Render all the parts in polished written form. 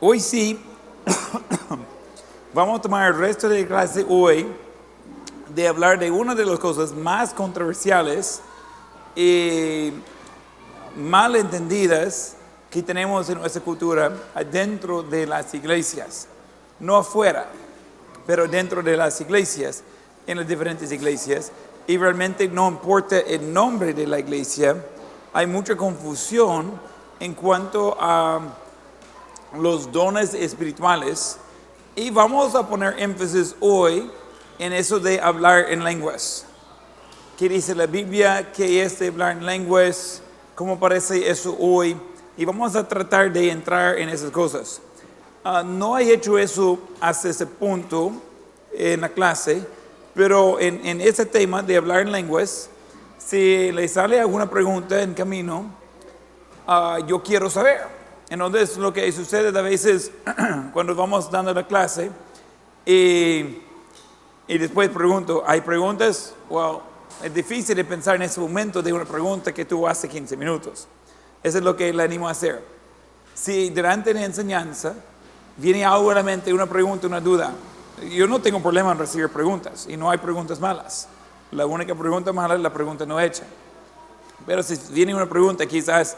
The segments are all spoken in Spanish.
Hoy sí, vamos a tomar el resto de la clase hoy de hablar de una de las cosas más controversiales y mal entendidas que tenemos en nuestra cultura dentro de las iglesias. No afuera, pero dentro de las iglesias, en las diferentes iglesias. Y realmente no importa el nombre de la iglesia, hay mucha confusión en cuanto a los dones espirituales, y vamos a poner énfasis hoy en eso de hablar en lenguas. ¿Qué dice la Biblia? ¿Qué es de hablar en lenguas? ¿Cómo parece eso hoy? Y vamos a tratar de entrar en esas cosas. No he hecho eso hasta ese punto en la clase, pero en ese tema de hablar en lenguas, si le sale alguna pregunta en camino, yo quiero saber. Entonces, lo que sucede a veces cuando vamos dando la clase y después pregunto, ¿hay preguntas? Well, es difícil de pensar en ese momento de una pregunta que tú hace 15 minutos. Eso es lo que le animo a hacer. Si durante la enseñanza viene algo a la mente, una pregunta, una duda, yo no tengo problema en recibir preguntas y no hay preguntas malas. La única pregunta mala es la pregunta no hecha. Pero si viene una pregunta, quizás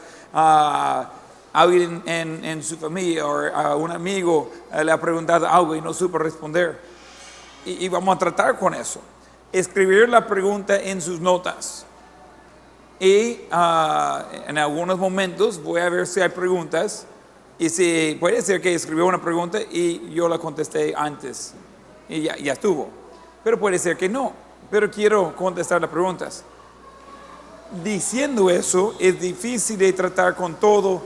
alguien en su familia o a un amigo le ha preguntado algo y no supo responder. Y vamos a tratar con eso. Escribir la pregunta en sus notas. Y en algunos momentos voy a ver si hay preguntas. Y si puede ser que escribió una pregunta y yo la contesté antes. Y ya estuvo. Pero puede ser que no. Pero quiero contestar las preguntas. Diciendo eso, es difícil de tratar con todo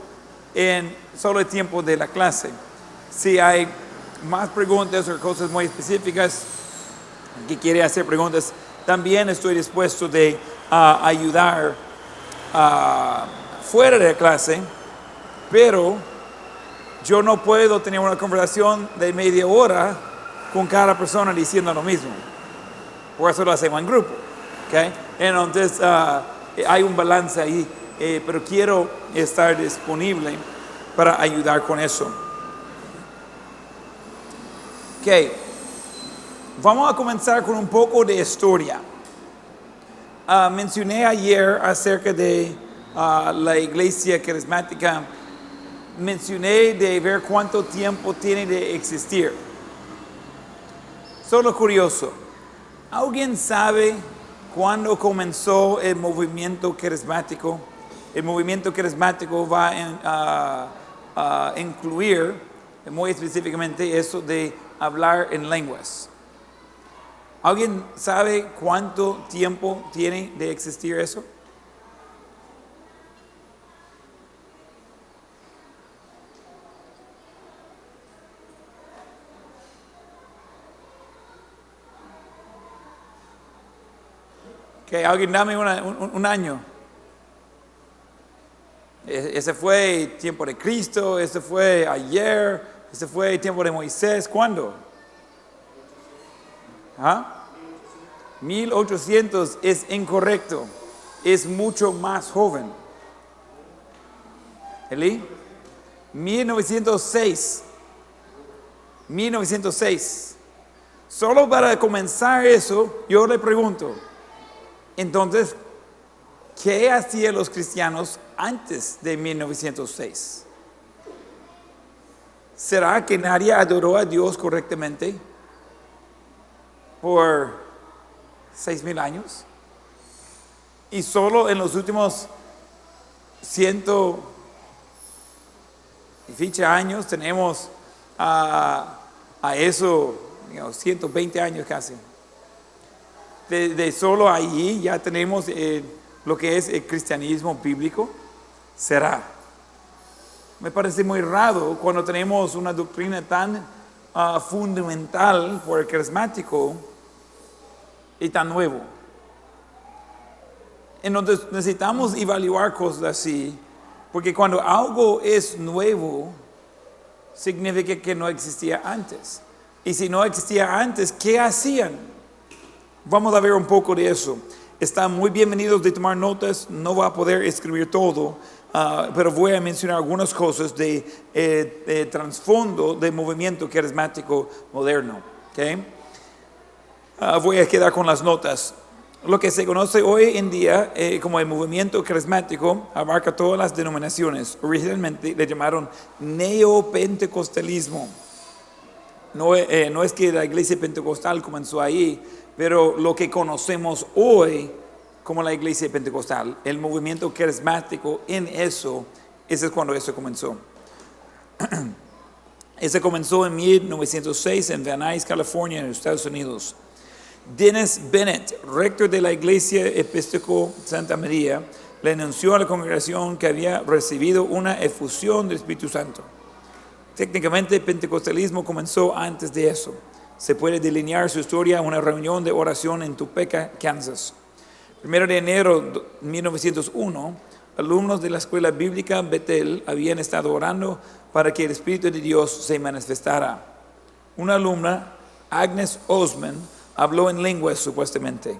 en solo el tiempo de la clase. Si hay más preguntas o cosas muy específicas que quiere hacer preguntas, también estoy dispuesto de ayudar fuera de la clase, pero yo no puedo tener una conversación de media hora con cada persona diciendo lo mismo. Por eso lo hacemos en grupo. ¿Okay? Entonces, hay un balance ahí, pero quiero estar disponible para ayudar con eso. Ok, vamos a comenzar con un poco de historia. Mencioné ayer acerca de la iglesia carismática. Mencioné de ver cuánto tiempo tiene de existir. Solo curioso, ¿alguien sabe cuándo comenzó el movimiento carismático? El movimiento carismático va a incluir muy específicamente eso de hablar en lenguas. ¿Alguien sabe cuánto tiempo tiene de existir eso? Okay, alguien dame un año. Ese fue el tiempo de Cristo, ese fue ayer, ese fue el tiempo de Moisés. ¿Cuándo? 1800 es incorrecto, es mucho más joven. ¿Eli? 1906. Solo para comenzar eso, yo le pregunto, entonces, ¿qué hacían los cristianos antes de 1906? ¿Será que nadie adoró a Dios correctamente por 6,000 años? Y solo en los últimos 100 y ficha años tenemos a eso, 120 años casi. De solo ahí ya tenemos lo que es el cristianismo bíblico. ¿Será? Me parece muy raro cuando tenemos una doctrina tan fundamental por el carismático y tan nuevo. Entonces necesitamos evaluar cosas así, porque cuando algo es nuevo, significa que no existía antes. Y si no existía antes, ¿qué hacían? Vamos a ver un poco de eso. Están muy bienvenidos de tomar notas. No va a poder escribir todo, pero voy a mencionar algunas cosas de trasfondo del movimiento carismático moderno. ¿Okay? Voy a quedar con las notas. Lo que se conoce hoy en día como el movimiento carismático abarca todas las denominaciones. Originalmente le llamaron neopentecostalismo. No es que la iglesia pentecostal comenzó ahí, pero lo que conocemos hoy como la iglesia pentecostal, el movimiento carismático ese es cuando eso comenzó. Ese comenzó en 1906 en Van Nuys, California, en los Estados Unidos. Dennis Bennett, rector de la Iglesia Episcopal Santa María, le anunció a la congregación que había recibido una efusión del Espíritu Santo. Técnicamente, el pentecostalismo comenzó antes de eso. Se puede delinear su historia en una reunión de oración en Topeka, Kansas. 1 de enero de 1901, alumnos de la escuela bíblica Bethel habían estado orando para que el Espíritu de Dios se manifestara. Una alumna, Agnes Osman, habló en lenguas supuestamente.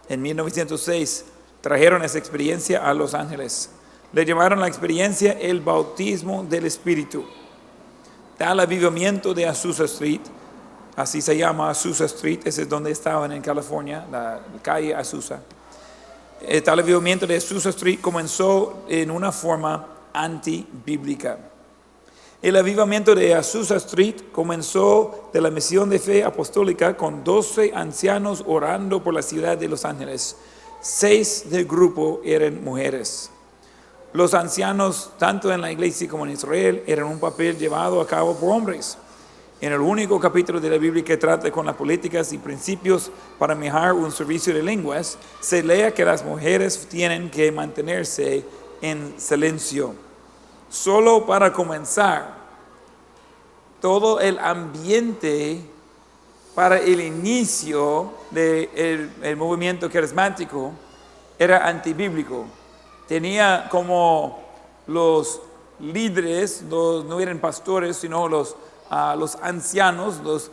En 1906 trajeron esa experiencia a Los Ángeles. Le llamaron la experiencia el bautismo del Espíritu. Tal avivamiento de Azusa Street, así se llama Azusa Street, ese es donde estaban en California, la calle Azusa. Tal avivamiento de Azusa Street comenzó en una forma antibíblica. El avivamiento de Azusa Street comenzó de la misión de fe apostólica con 12 ancianos orando por la ciudad de Los Ángeles. 6 del grupo eran mujeres. Los ancianos, tanto en la iglesia como en Israel, eran un papel llevado a cabo por hombres. En el único capítulo de la Biblia que trata con las políticas y principios para mejorar un servicio de lenguas, se lee que las mujeres tienen que mantenerse en silencio. Solo para comenzar, todo el ambiente para el inicio del movimiento carismático era antibíblico. Tenía como los líderes, no eran pastores, sino los ancianos, los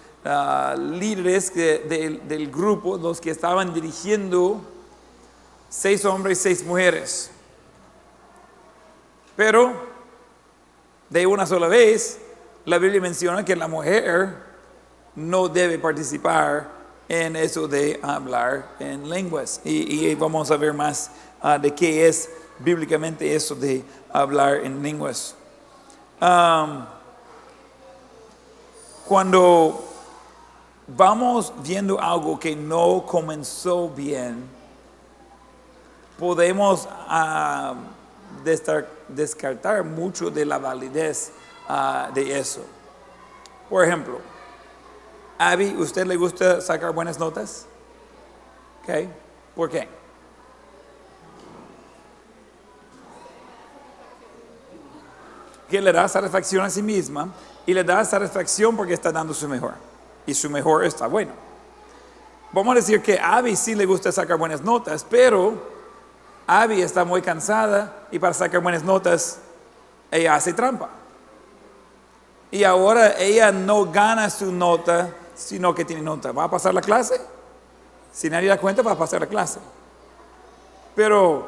líderes del grupo, los que estaban dirigiendo 6 hombres y 6 mujeres. Pero de una sola vez, la Biblia menciona que la mujer no debe participar en eso de hablar en lenguas. Y vamos a ver más de qué es bíblicamente eso de hablar en lenguas. Cuando vamos viendo algo que no comenzó bien, podemos descartar mucho de la validez de eso. Por ejemplo, Abby, ¿usted le gusta sacar buenas notas? ¿Okay? ¿Por qué? Que le da satisfacción a sí misma y le da satisfacción porque está dando su mejor. Y su mejor está bueno. Vamos a decir que a Abby sí le gusta sacar buenas notas, pero Abby está muy cansada y para sacar buenas notas ella hace trampa. Y ahora ella no gana su nota, sino que tiene nota. ¿Va a pasar la clase? Si nadie da cuenta, va a pasar la clase. Pero,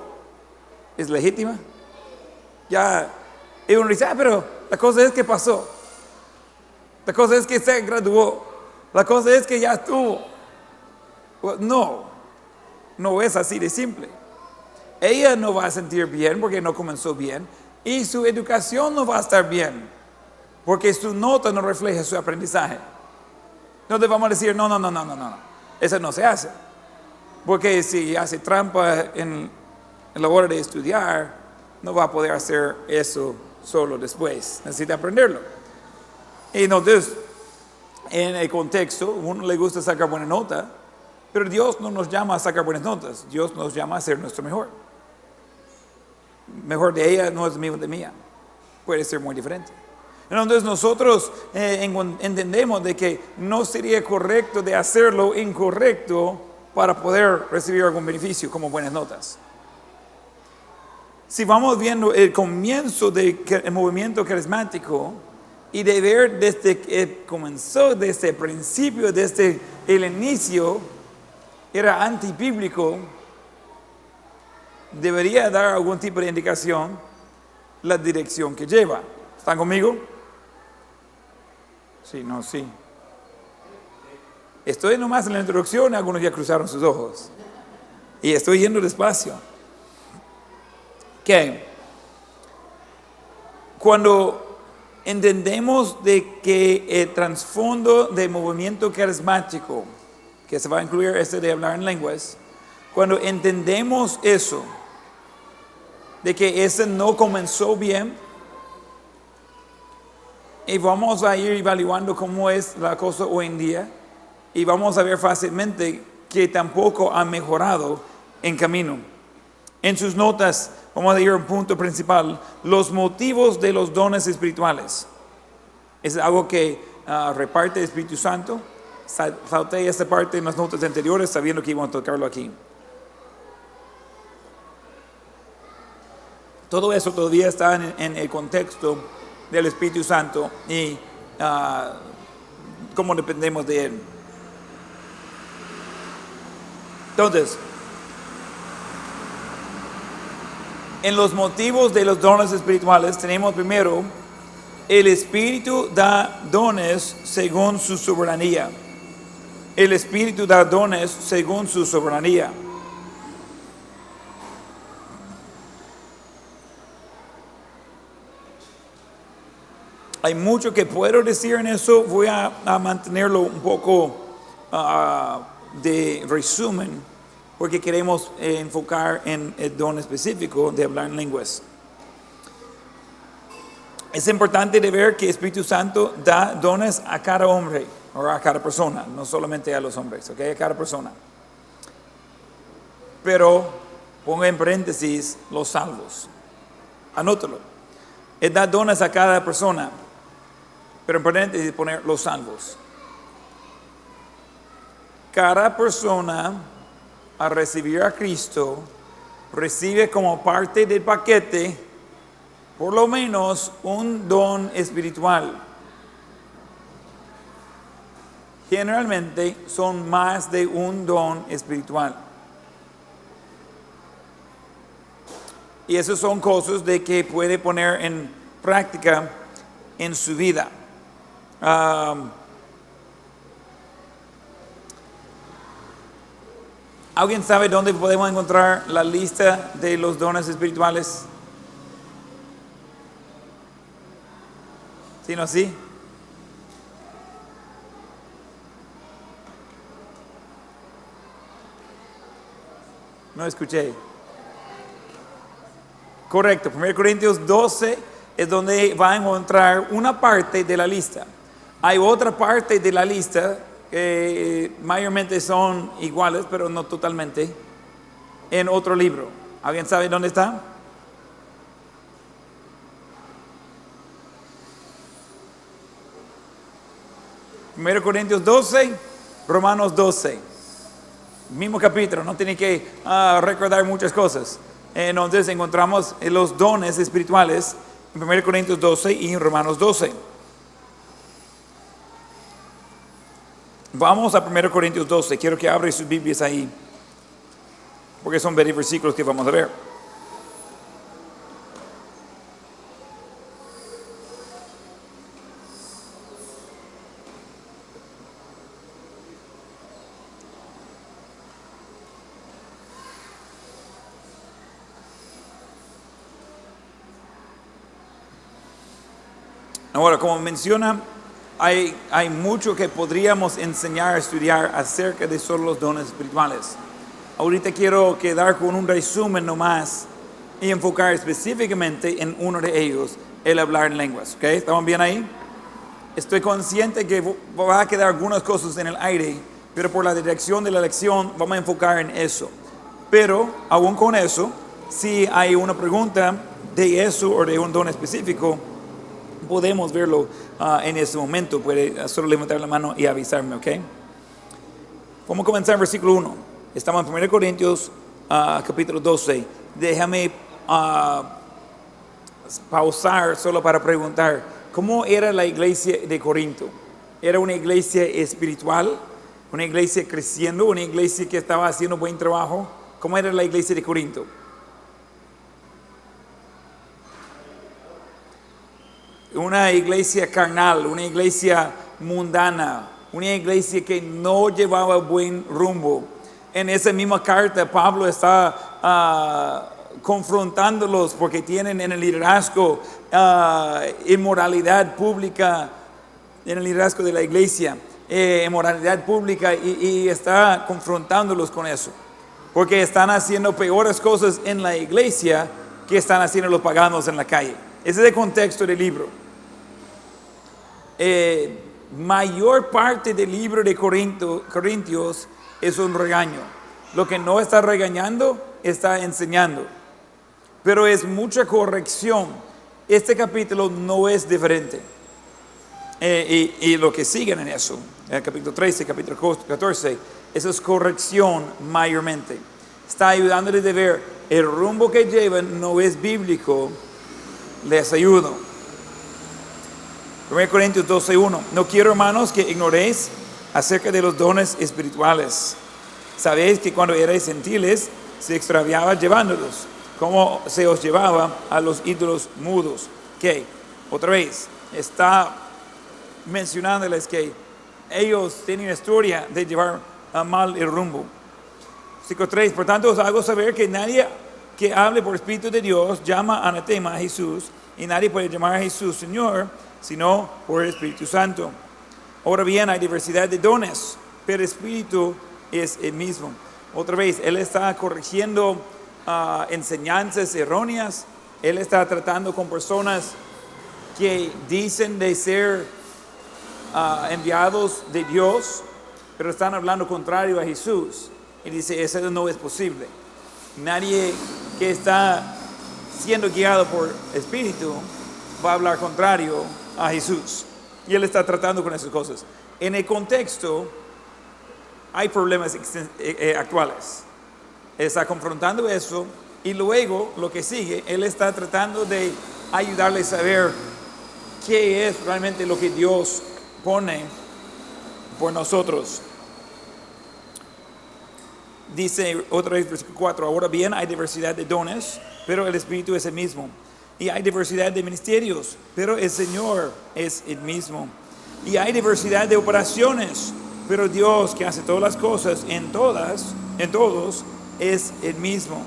¿es legítima? Ya, y uno dice, pero la cosa es que pasó. La cosa es que se graduó. La cosa es que ya estuvo. Well, no es así de simple. Ella no va a sentir bien porque no comenzó bien. Y su educación no va a estar bien. Porque su nota no refleja su aprendizaje. No te vamos a decir, no. Eso no se hace. Porque si hace trampa en la hora de estudiar, no va a poder hacer eso solo después. Necesita aprenderlo. Y entonces, en el contexto, a uno le gusta sacar buena nota, pero Dios no nos llama a sacar buenas notas. Dios nos llama a ser nuestro mejor. Mejor de ella no es mío de mía. Puede ser muy diferente. Entonces nosotros entendemos de que no sería correcto de hacerlo incorrecto para poder recibir algún beneficio como buenas notas. Si vamos viendo el comienzo del movimiento carismático y de ver desde que comenzó, desde el principio, desde el inicio, era antibíblico, debería dar algún tipo de indicación la dirección que lleva. ¿Están conmigo? Sí, no, sí. Estoy nomás en la introducción, algunos ya cruzaron sus ojos. Y estoy yendo despacio. ¿Qué? Cuando entendemos de que el trasfondo del movimiento carismático, que se va a incluir de hablar en lenguas, cuando entendemos eso, de que ese no comenzó bien, y vamos a ir evaluando cómo es la cosa hoy en día, y vamos a ver fácilmente que tampoco ha mejorado en camino. En sus notas, vamos a ir a un punto principal, los motivos de los dones espirituales. Es algo que reparte el Espíritu Santo. Salté esta parte en las notas anteriores sabiendo que íbamos a tocarlo aquí. Todo eso todavía está en el contexto del Espíritu Santo y cómo dependemos de Él. Entonces, en los motivos de los dones espirituales tenemos primero, el Espíritu da dones según su soberanía. El Espíritu da dones según su soberanía. Hay mucho que puedo decir en eso, voy a mantenerlo un poco de resumen, porque queremos enfocar en el don específico de hablar en lenguas. Es importante de ver que el Espíritu Santo da dones a cada hombre, o a cada persona, no solamente a los hombres, ¿ok? A cada persona. Pero ponga en paréntesis los salvos. Anótalo. Él da dones a cada persona, pero en paréntesis poner los salvos. Cada persona al recibir a Cristo recibe como parte del paquete por lo menos un don espiritual. Generalmente son más de un don espiritual. Y esas son cosas de que puede poner en práctica en su vida. ¿Alguien sabe dónde podemos encontrar la lista de los dones espirituales? ¿Sí, no, sí? No escuché. Correcto, 1 Corintios 12 es donde va a encontrar una parte de la lista. Hay otra parte de la lista que mayormente son iguales, pero no totalmente, en otro libro. ¿Alguien sabe dónde está? Primero Corintios 12, Romanos 12. Mismo capítulo, no tiene que recordar muchas cosas. Entonces encontramos los dones espirituales en 1 Corintios 12 y en Romanos 12. Vamos a 1 Corintios 12. Quiero que abran sus Biblias ahí, porque son varios versículos que vamos a ver. Ahora, como menciona, hay mucho que podríamos enseñar, estudiar acerca de solo los dones espirituales. Ahorita quiero quedar con un resumen nomás y enfocar específicamente en uno de ellos, el hablar en lenguas. ¿Ok? ¿Estamos bien ahí? Estoy consciente que va a quedar algunas cosas en el aire, pero por la dirección de la lección vamos a enfocar en eso. Pero, aún con eso, si hay una pregunta de eso o de un don específico, podemos verlo en este momento. Puede solo levantar la mano y avisarme, ¿ok? Vamos a comenzar en versículo 1. Estamos en 1 Corintios capítulo 12. Déjame pausar solo para preguntar, ¿cómo era la iglesia de Corinto? ¿Era una iglesia espiritual? ¿Una iglesia creciendo? ¿Una iglesia que estaba haciendo buen trabajo? ¿Cómo era la iglesia de Corinto? una iglesia carnal, una iglesia mundana, una iglesia que no llevaba buen rumbo. En esa misma carta Pablo está confrontándolos porque tienen en el liderazgo inmoralidad pública, en el liderazgo de la iglesia, inmoralidad pública, y está confrontándolos con eso, porque están haciendo peores cosas en la iglesia que están haciendo los paganos en la calle. Ese es el contexto del libro. Mayor parte del libro de Corintios es un regaño. Lo que no está regañando, está enseñando. Pero es mucha corrección. Este capítulo no es diferente. Y lo que siguen en eso, el capítulo 13, capítulo 14, eso es corrección mayormente. Está ayudándoles a ver el rumbo que llevan no es bíblico. Les ayudo. 1 Corintios 12:1. No quiero, hermanos, que ignoréis acerca de los dones espirituales. Sabéis que cuando erais gentiles se extraviaba llevándolos, como se os llevaba a los ídolos mudos. Que otra vez está mencionándoles que ellos tienen una historia de llevar mal el rumbo. Versículo 3. Por tanto os hago saber que nadie que hable por Espíritu de Dios llama anatema a Jesús, y nadie puede llamar a Jesús Señor sino por el Espíritu Santo. Ahora bien, hay diversidad de dones, pero el Espíritu es el mismo. Otra vez, Él está corrigiendo enseñanzas erróneas. Él está tratando con personas que dicen de ser enviados de Dios, pero están hablando contrario a Jesús. Y dice, eso no es posible. Nadie que está siendo guiado por Espíritu va a hablar contrario a Jesús. Y Él está tratando con esas cosas. En el contexto hay problemas actuales. Él está confrontando eso, y luego lo que sigue, Él está tratando de ayudarles a ver qué es realmente lo que Dios pone por nosotros. Dice otra vez, versículo 4, ahora bien hay diversidad de dones, pero el Espíritu es el mismo. Y hay diversidad de ministerios, pero el Señor es el mismo. Y hay diversidad de operaciones, pero Dios, que hace todas las cosas en todos, es el mismo.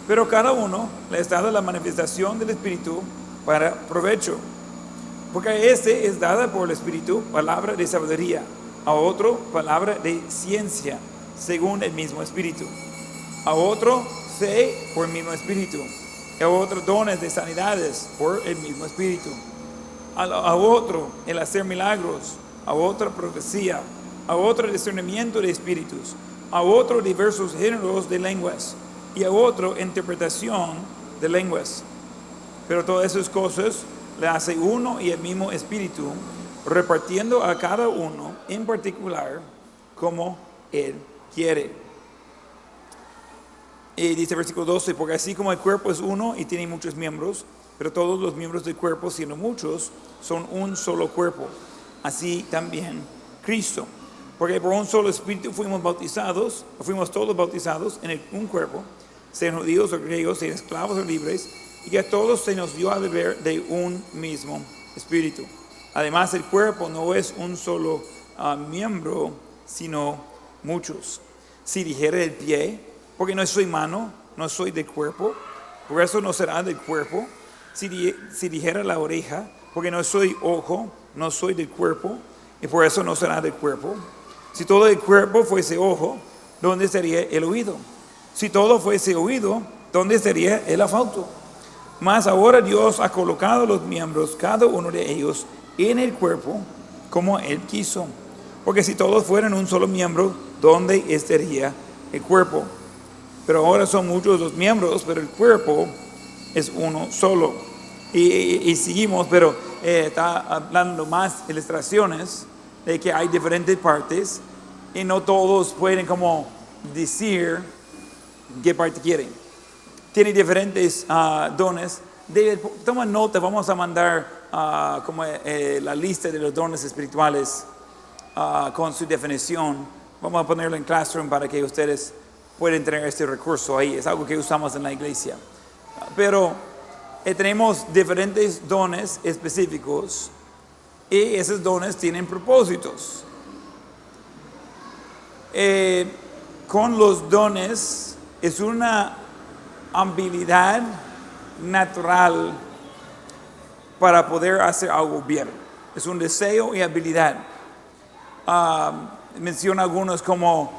Pero cada uno le es dada la manifestación del Espíritu para provecho. Porque a este es dada por el Espíritu palabra de sabiduría, a otro palabra de ciencia, según el mismo Espíritu, a otro fe por el mismo Espíritu, a otro dones de sanidades por el mismo Espíritu, a otro el hacer milagros, a otra profecía, a otro discernimiento de espíritus, a otro diversos géneros de lenguas, y a otro interpretación de lenguas. Pero todas esas cosas le hace uno y el mismo Espíritu, repartiendo a cada uno en particular como Él quiere. Y dice versículo 12, porque así como el cuerpo es uno y tiene muchos miembros, pero todos los miembros del cuerpo, siendo muchos, son un solo cuerpo. Así también Cristo. Porque por un solo Espíritu fuimos todos bautizados en un cuerpo, sean judíos o griegos, sean esclavos o libres, y que a todos se nos dio a beber de un mismo Espíritu. Además, el cuerpo no es un solo miembro, sino muchos. Si dijera el pie, porque no soy mano, no soy del cuerpo, por eso no será del cuerpo. Si dijera la oreja, porque no soy ojo, no soy del cuerpo, y por eso no será del cuerpo. Si todo el cuerpo fuese ojo, ¿dónde estaría el oído? Si todo fuese oído, ¿dónde estaría el olfato? Mas ahora Dios ha colocado los miembros, cada uno de ellos, en el cuerpo, como Él quiso. Porque si todos fueran un solo miembro, ¿dónde estaría el cuerpo? Pero ahora son muchos los miembros, pero el cuerpo es uno solo. Y seguimos, pero está hablando más ilustraciones de que hay diferentes partes y no todos pueden como decir qué parte quieren. Tiene diferentes dones. Toma nota, vamos a mandar como la lista de los dones espirituales con su definición. Vamos a ponerlo en Classroom para que ustedes pueden tener este recurso ahí. Es algo que usamos en la iglesia. Pero tenemos diferentes dones específicos y esos dones tienen propósitos. Con los dones es una habilidad natural para poder hacer algo bien. Es un deseo y habilidad. Menciona algunos como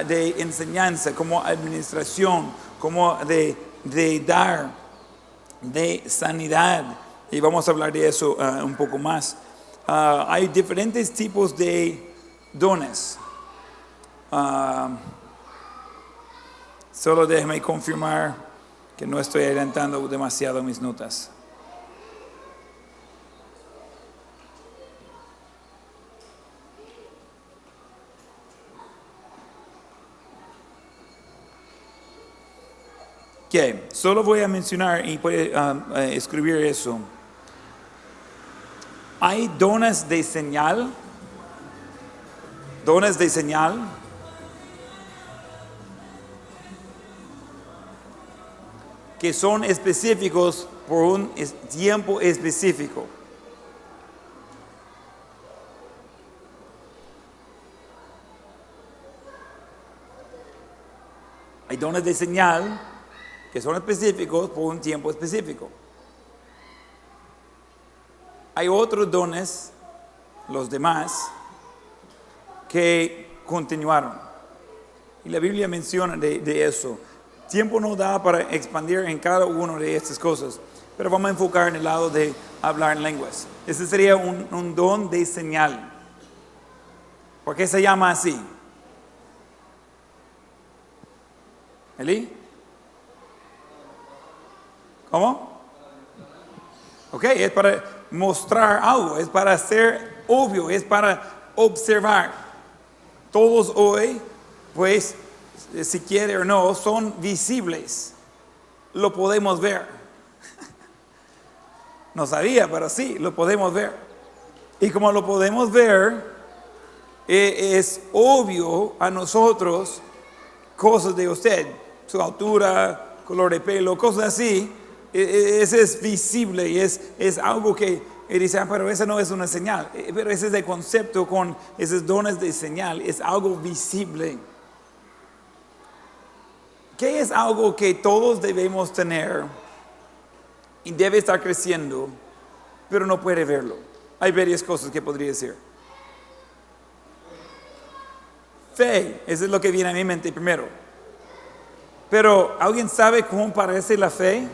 de enseñanza, como administración, como de dar, de sanidad. Y vamos a hablar de eso un poco más. Hay diferentes tipos de dones. Solo déjeme confirmar que no estoy adelantando demasiado mis notas. Okay. Solo voy a mencionar y puede escribir eso. Hay dones de señal. Dones de señal. Que son específicos por un tiempo específico. Hay dones de señal que son específicos por un tiempo específico. Hay otros dones, los demás, que continuaron. Y la Biblia menciona de eso. Tiempo no da para expandir en cada una de estas cosas, pero vamos a enfocar en el lado de hablar en lenguas. Ese sería un don de señal. ¿Por qué se llama así? ¿Eli? ¿Cómo? Ok, es para mostrar algo, es para ser obvio, es para observar. Todos hoy, pues, si quiere o no, son visibles. Lo podemos ver. No sabía, pero sí, lo podemos ver. Y como lo podemos ver, es obvio a nosotros cosas de usted, su altura, color de pelo, cosas así. Ese es visible y es algo que dice, pero esa no es una señal. Pero ese es el concepto con esos dones de señal, es algo visible. ¿Qué es algo que todos debemos tener y debe estar creciendo, pero no puede verlo? Hay varias cosas que podría decir. Fe, eso es lo que viene a mi mente primero. Pero, ¿alguien sabe cómo parece la fe?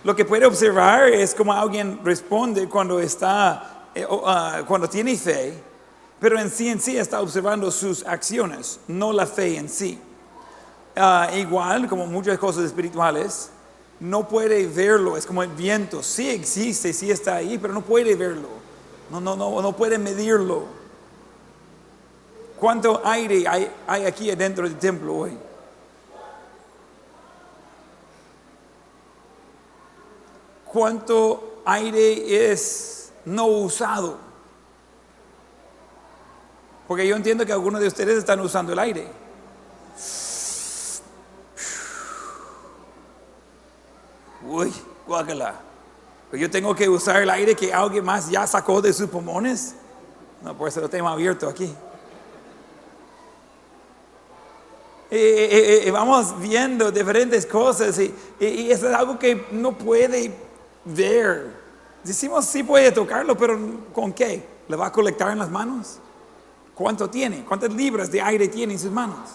Lo que puede observar es cómo alguien responde cuando cuando tiene fe, pero en sí está observando sus acciones, no la fe en sí. Igual como muchas cosas espirituales, no puede verlo, es como el viento, sí existe, sí está ahí, pero no puede verlo, no puede medirlo. ¿Cuánto aire hay aquí adentro del templo hoy? ¿Cuánto aire es no usado? Porque yo entiendo que algunos de ustedes están usando el aire. Uy, guácala. Yo tengo que usar el aire que alguien más ya sacó de sus pulmones. No, por eso lo tengo abierto aquí. Vamos viendo diferentes cosas y eso es algo que no puede ver. Decimos sí puede tocarlo, pero ¿con qué? ¿Le va a colectar en las manos? ¿Cuánto tiene? ¿Cuántas libras de aire tiene en sus manos?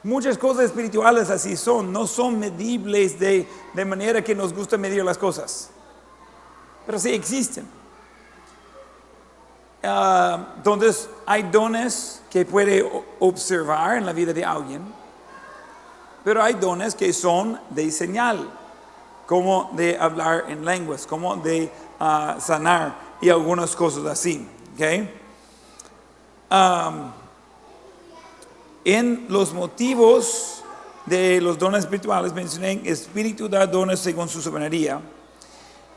Muchas cosas espirituales así no son medibles de manera que nos gusta medir las cosas, pero sí existen. Entonces hay dones que puede observar en la vida de alguien, pero hay dones que son de señal, como de hablar en lenguas, como de sanar y algunas cosas así. ¿Okay? En los motivos de los dones espirituales mencioné: Espíritu da dones según su soberanía,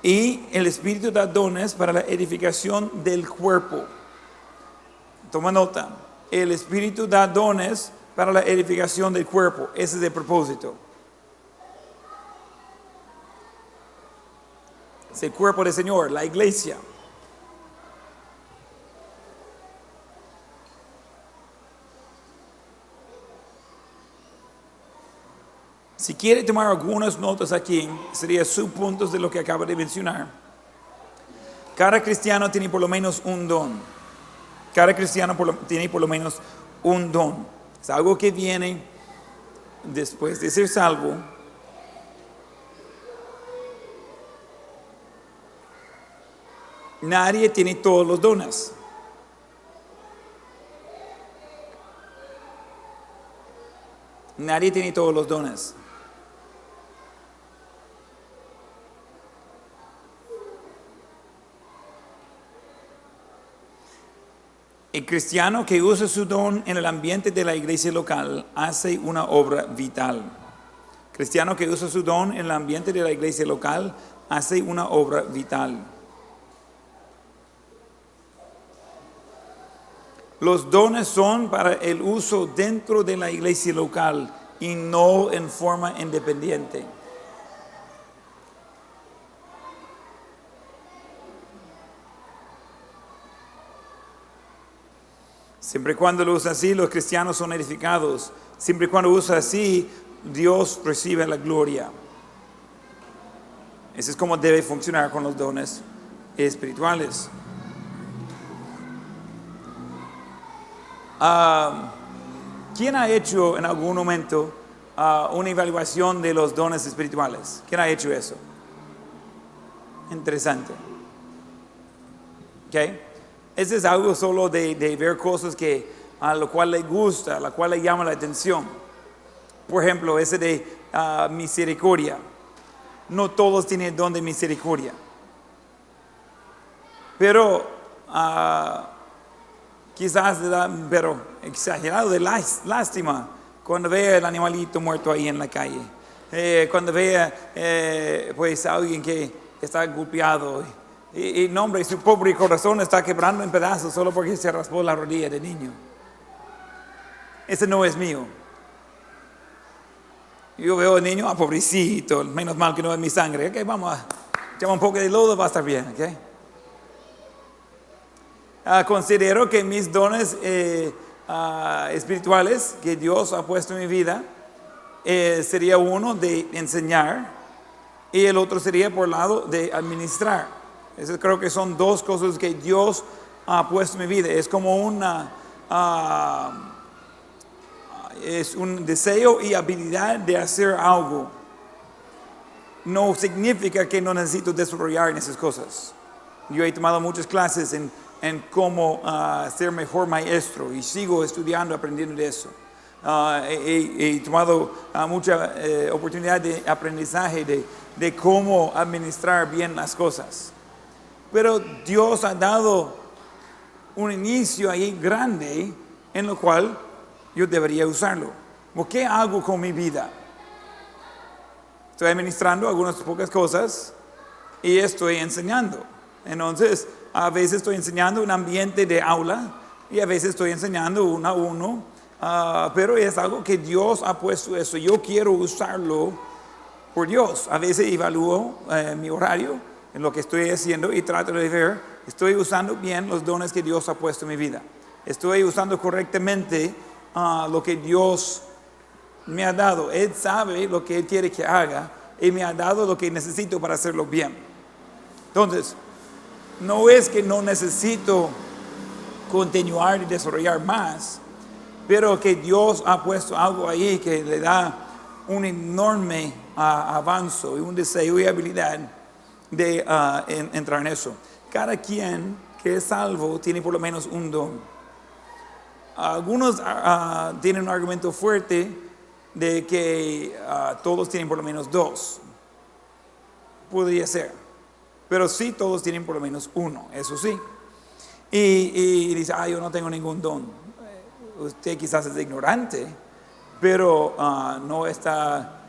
y el Espíritu da dones para la edificación del cuerpo. Toma nota, el Espíritu da dones para la edificación del cuerpo. Ese es el propósito. Es el cuerpo del Señor, la iglesia. Si quiere tomar algunas notas aquí, serían subpuntos de lo que acabo de mencionar. Cada cristiano tiene por lo menos un don. Cada cristiano tiene por lo menos un don. Es algo que viene después de ser salvo. Nadie tiene todos los dones. Nadie tiene todos los dones. El cristiano que usa su don en el ambiente de la iglesia local hace una obra vital. Cristiano que usa su don en el ambiente de la iglesia local hace una obra vital. Los dones son para el uso dentro de la iglesia local y no en forma independiente. Siempre y cuando lo usa así, los cristianos son edificados. Siempre y cuando usa así, Dios recibe la gloria. Eso es como debe funcionar con los dones espirituales. ¿Quién ha hecho en algún momento una evaluación de los dones espirituales? ¿Quién ha hecho eso? Interesante. ¿Okay? Ese es algo solo de ver cosas que a lo cual le gusta, a lo cual le llama la atención. Por ejemplo, ese de misericordia. No todos tienen el don de misericordia. Pero quizás pero exagerado de lástima cuando vea el animalito muerto ahí en la calle. Cuando vea pues alguien que está golpeado. Y no, hombre, su pobre corazón está quebrando en pedazos solo porque se raspó la rodilla de niño. Ese no es mío. Yo veo al niño, pobrecito, menos mal que no es mi sangre. Ok, vamos a echar un poco de lodo, va a estar bien. Okay. Considero que mis dones espirituales que Dios ha puesto en mi vida sería uno de enseñar y el otro sería por el lado de administrar. Eso creo que son dos cosas que Dios ha puesto en mi vida. Es como es un deseo y habilidad de hacer algo. No significa que no necesito desarrollar en esas cosas. Yo he tomado muchas clases en cómo ser mejor maestro y sigo estudiando, aprendiendo de eso. He tomado mucha oportunidad de aprendizaje de cómo administrar bien las cosas. Pero Dios ha dado un inicio ahí grande en lo cual yo debería usarlo. ¿Qué hago con mi vida? Estoy administrando algunas pocas cosas y estoy enseñando. Entonces, a veces estoy enseñando un ambiente de aula y a veces estoy enseñando uno a uno. Pero es algo que Dios ha puesto eso. Yo quiero usarlo por Dios. A veces evalúo mi horario en lo que estoy haciendo y trato de ver, estoy usando bien los dones que Dios ha puesto en mi vida. Estoy usando correctamente lo que Dios me ha dado. Él sabe lo que Él quiere que haga y me ha dado lo que necesito para hacerlo bien. Entonces, no es que no necesito continuar y desarrollar más, pero que Dios ha puesto algo ahí que le da un enorme avance y un deseo y habilidad de entrar en eso. Cada quien que es salvo tiene por lo menos un don. Algunos tienen un argumento fuerte de que todos tienen por lo menos dos. Podría ser. Pero sí todos tienen por lo menos uno, eso sí. Y dice, yo no tengo ningún don. Usted quizás es ignorante, pero no está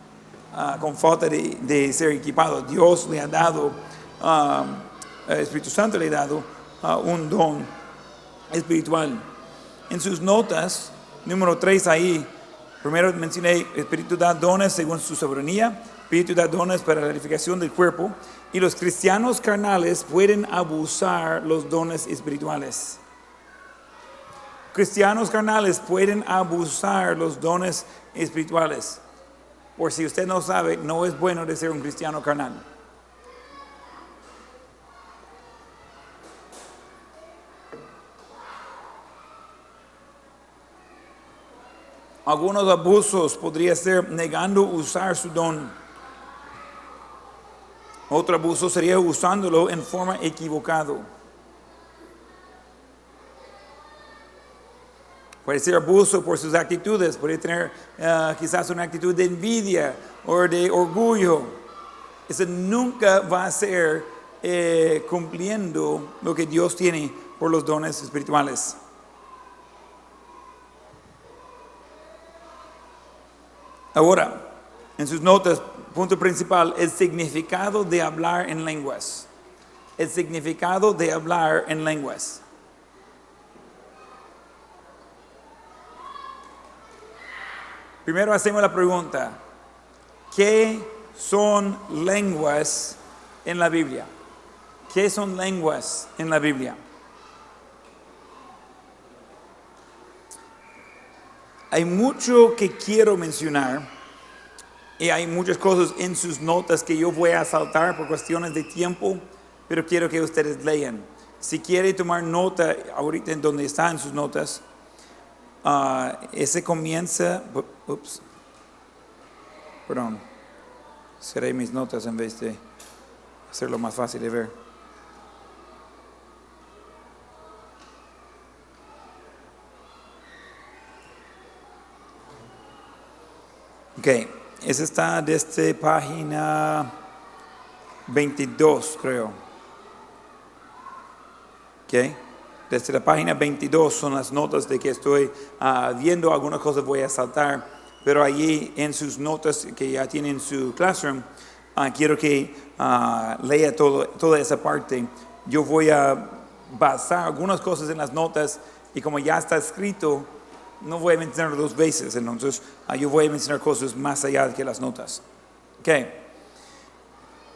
con falta de ser equipado. Dios le ha dado, el Espíritu Santo le ha dado un don espiritual. En sus notas, número 3 ahí, primero mencioné, el Espíritu da dones según su soberanía. Espíritu da dones para la edificación del cuerpo. Y los cristianos carnales pueden abusar los dones espirituales. Cristianos carnales pueden abusar los dones espirituales. Por si usted no sabe, no es bueno de ser un cristiano carnal. Algunos abusos podría ser negando usar su don. Otro abuso sería usándolo en forma equivocada. Puede ser abuso por sus actitudes, puede tener quizás una actitud de envidia o de orgullo. Eso nunca va a ser cumpliendo lo que Dios tiene por los dones espirituales. Ahora, en sus notas, punto principal, el significado de hablar en lenguas. El significado de hablar en lenguas. Primero hacemos la pregunta, ¿qué son lenguas en la Biblia? ¿Qué son lenguas en la Biblia? Hay mucho que quiero mencionar y hay muchas cosas en sus notas que yo voy a saltar por cuestiones de tiempo, pero quiero que ustedes lean. Si quiere tomar nota ahorita en donde están sus notas, ese comienza, cerré mis notas en vez de hacerlo más fácil de ver. Ok, esa está desde página 22, creo. Ok, desde la página 22 son las notas de que estoy viendo. Algunas cosas voy a saltar, pero allí en sus notas que ya tienen en su classroom, quiero que lea toda esa parte. Yo voy a basar algunas cosas en las notas y como ya está escrito, no voy a mencionarlo dos veces, entonces yo voy a mencionar cosas más allá que las notas. Okay.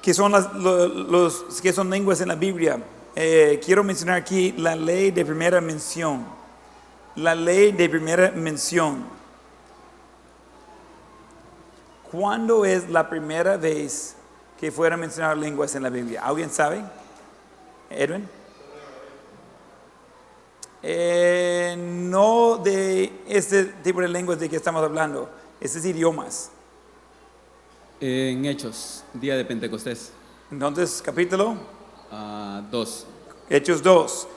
¿Qué son qué son lenguas en la Biblia? Quiero mencionar aquí la ley de primera mención. La ley de primera mención. ¿Cuándo es la primera vez que fueron mencionar lenguas en la Biblia? ¿Alguien sabe? ¿Edwin? No de este tipo de lenguas de que estamos hablando, esos idiomas. En Hechos, día de Pentecostés. Entonces, capítulo 2. Hechos 2.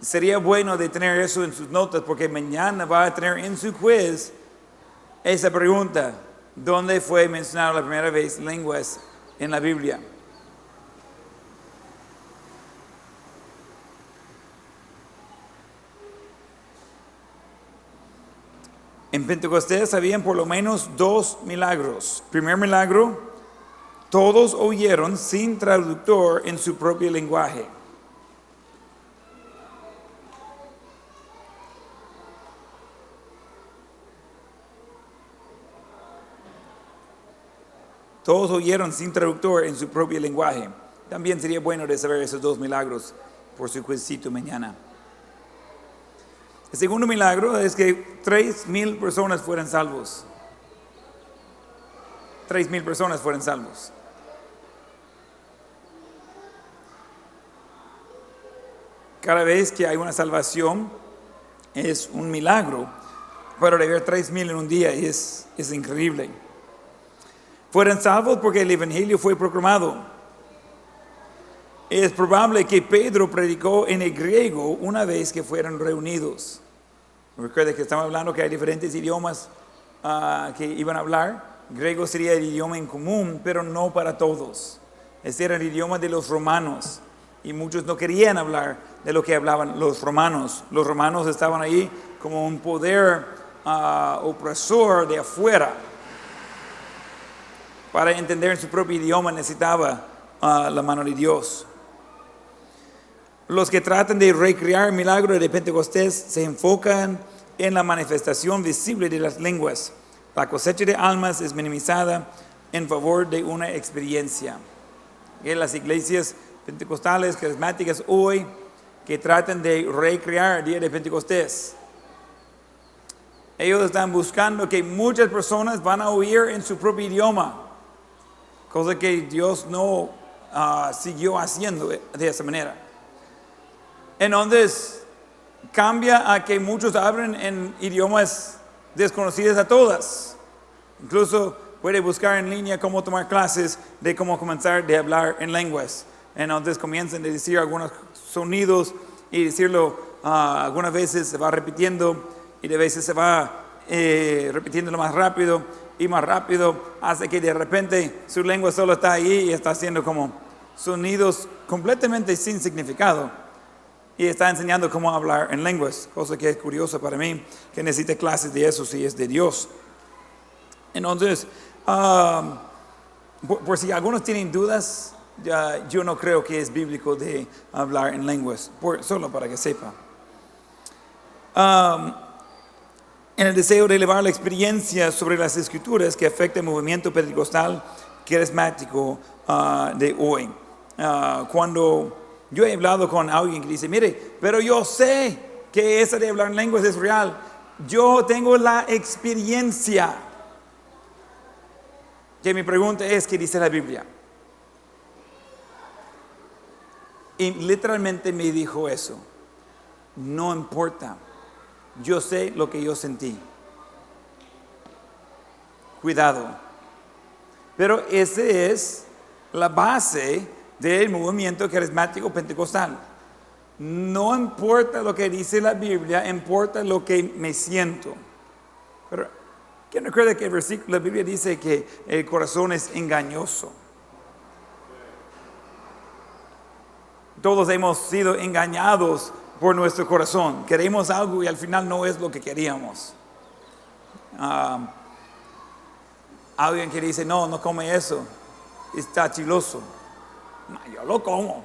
Sería bueno de tener eso en sus notas porque mañana va a tener en su quiz esa pregunta: ¿dónde fue mencionado la primera vez lenguas en la Biblia? En Pentecostés habían por lo menos 2 milagros. Primer milagro, todos oyeron sin traductor en su propio lenguaje. Todos oyeron sin traductor en su propio lenguaje. También sería bueno de saber esos 2 milagros por su quizito mañana. El segundo milagro es que 3,000 personas fueron salvos. 3,000 personas fueron salvos. Cada vez que hay una salvación es un milagro, pero de ver 3,000 en un día es increíble. Fueron salvos porque el evangelio fue proclamado. Es probable que Pedro predicó en el griego una vez que fueron reunidos. Recuerda que estamos hablando que hay diferentes idiomas que iban a hablar. Griego sería el idioma en común, pero no para todos. Este era el idioma de los romanos. Y muchos no querían hablar de lo que hablaban los romanos. Los romanos estaban ahí como un poder opresor de afuera. Para entender en su propio idioma necesitaba la mano de Dios. Los que tratan de recrear el milagro de Pentecostés se enfocan en la manifestación visible de las lenguas. La cosecha de almas es minimizada en favor de una experiencia. En las iglesias pentecostales, carismáticas hoy, que tratan de recrear el día de Pentecostés, ellos están buscando que muchas personas van a oír en su propio idioma, cosa que Dios no siguió haciendo de esa manera. Entonces, cambia a que muchos hablen en idiomas desconocidos a todas. Incluso puede buscar en línea cómo tomar clases de cómo comenzar a hablar en lenguas. Entonces comienzan a decir algunos sonidos y decirlo algunas veces se va repitiendo y de veces se va repitiéndolo más rápido y más rápido, hasta que de repente su lengua solo está ahí y está haciendo como sonidos completamente sin significado y está enseñando cómo hablar en lenguas, cosa que es curiosa para mí, que necesite clases de eso si es de Dios. Entonces, por si algunos tienen dudas, yo no creo que es bíblico de hablar en lenguas, solo para que sepa. En el deseo de elevar la experiencia sobre las escrituras que afecta el movimiento pentecostal carismático de hoy. Cuando yo he hablado con alguien que dice, mire, pero yo sé que eso de hablar en lenguas es real, yo tengo la experiencia. Que mi pregunta es, ¿qué dice la Biblia? Y literalmente me dijo eso. No importa. Yo sé lo que yo sentí. Cuidado. Pero esa es la base del movimiento carismático pentecostal. No importa lo que dice la Biblia, importa lo que me siento. Pero ¿quién recuerda que el versículo de la Biblia dice que el corazón es engañoso? Todos hemos sido engañados por nuestro corazón. Queremos algo y al final no es lo que queríamos. Alguien que dice, no come eso, está chiloso. No, yo lo como.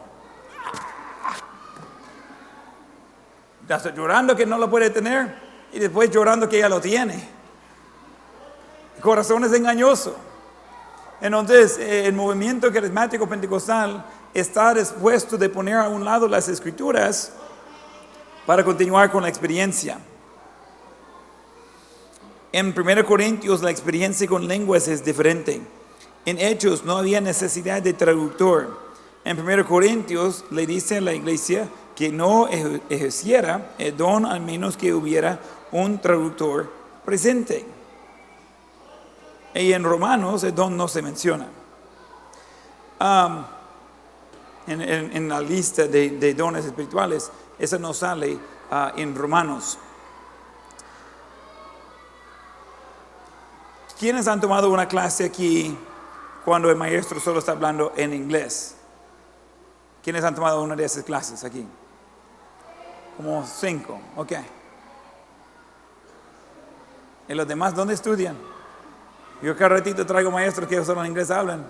Está llorando que no lo puede tener y después llorando que ya lo tiene. El corazón es engañoso. Entonces, el movimiento carismático pentecostal está dispuesto de poner a un lado las escrituras para continuar con la experiencia. En 1 Corintios la experiencia con lenguas es diferente. En Hechos no había necesidad de traductor. En 1 Corintios le dice a la iglesia que no ejerciera el don al menos que hubiera un traductor presente. Y en Romanos el don no se menciona. En la lista de dones espirituales, eso no sale en Romanos. ¿Quiénes han tomado una clase aquí cuando el maestro solo está hablando en inglés? ¿Quiénes han tomado una de esas clases aquí? Como 5, ok. ¿Y los demás dónde estudian? Yo cada ratito traigo maestros que solo en inglés hablan.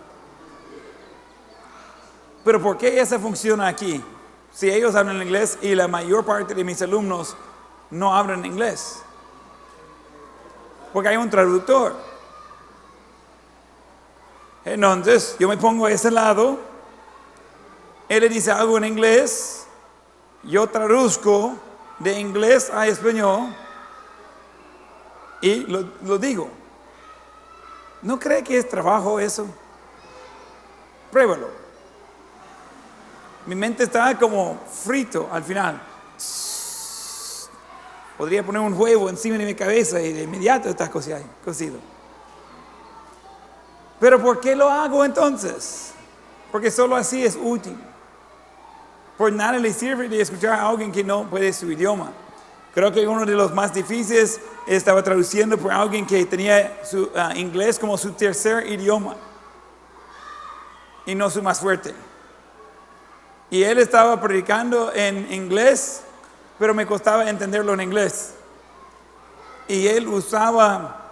Pero ¿por qué esa funciona aquí? Si ellos hablan en inglés y la mayor parte de mis alumnos no hablan inglés. Porque hay un traductor. Entonces, yo me pongo a ese lado. Él le dice algo en inglés. Yo traduzco de inglés a español. Y lo digo. ¿No cree que es trabajo eso? Pruébalo. Mi mente está como frito al final. Podría poner un huevo encima de mi cabeza y de inmediato está cocido. Pero ¿por qué lo hago entonces? Porque solo así es útil. Por nada le sirve de escuchar a alguien que no puede su idioma. Creo que uno de los más difíciles estaba traduciendo por alguien que tenía su inglés como su tercer idioma y no su más fuerte. Y él estaba predicando en inglés, pero me costaba entenderlo en inglés. Y él usaba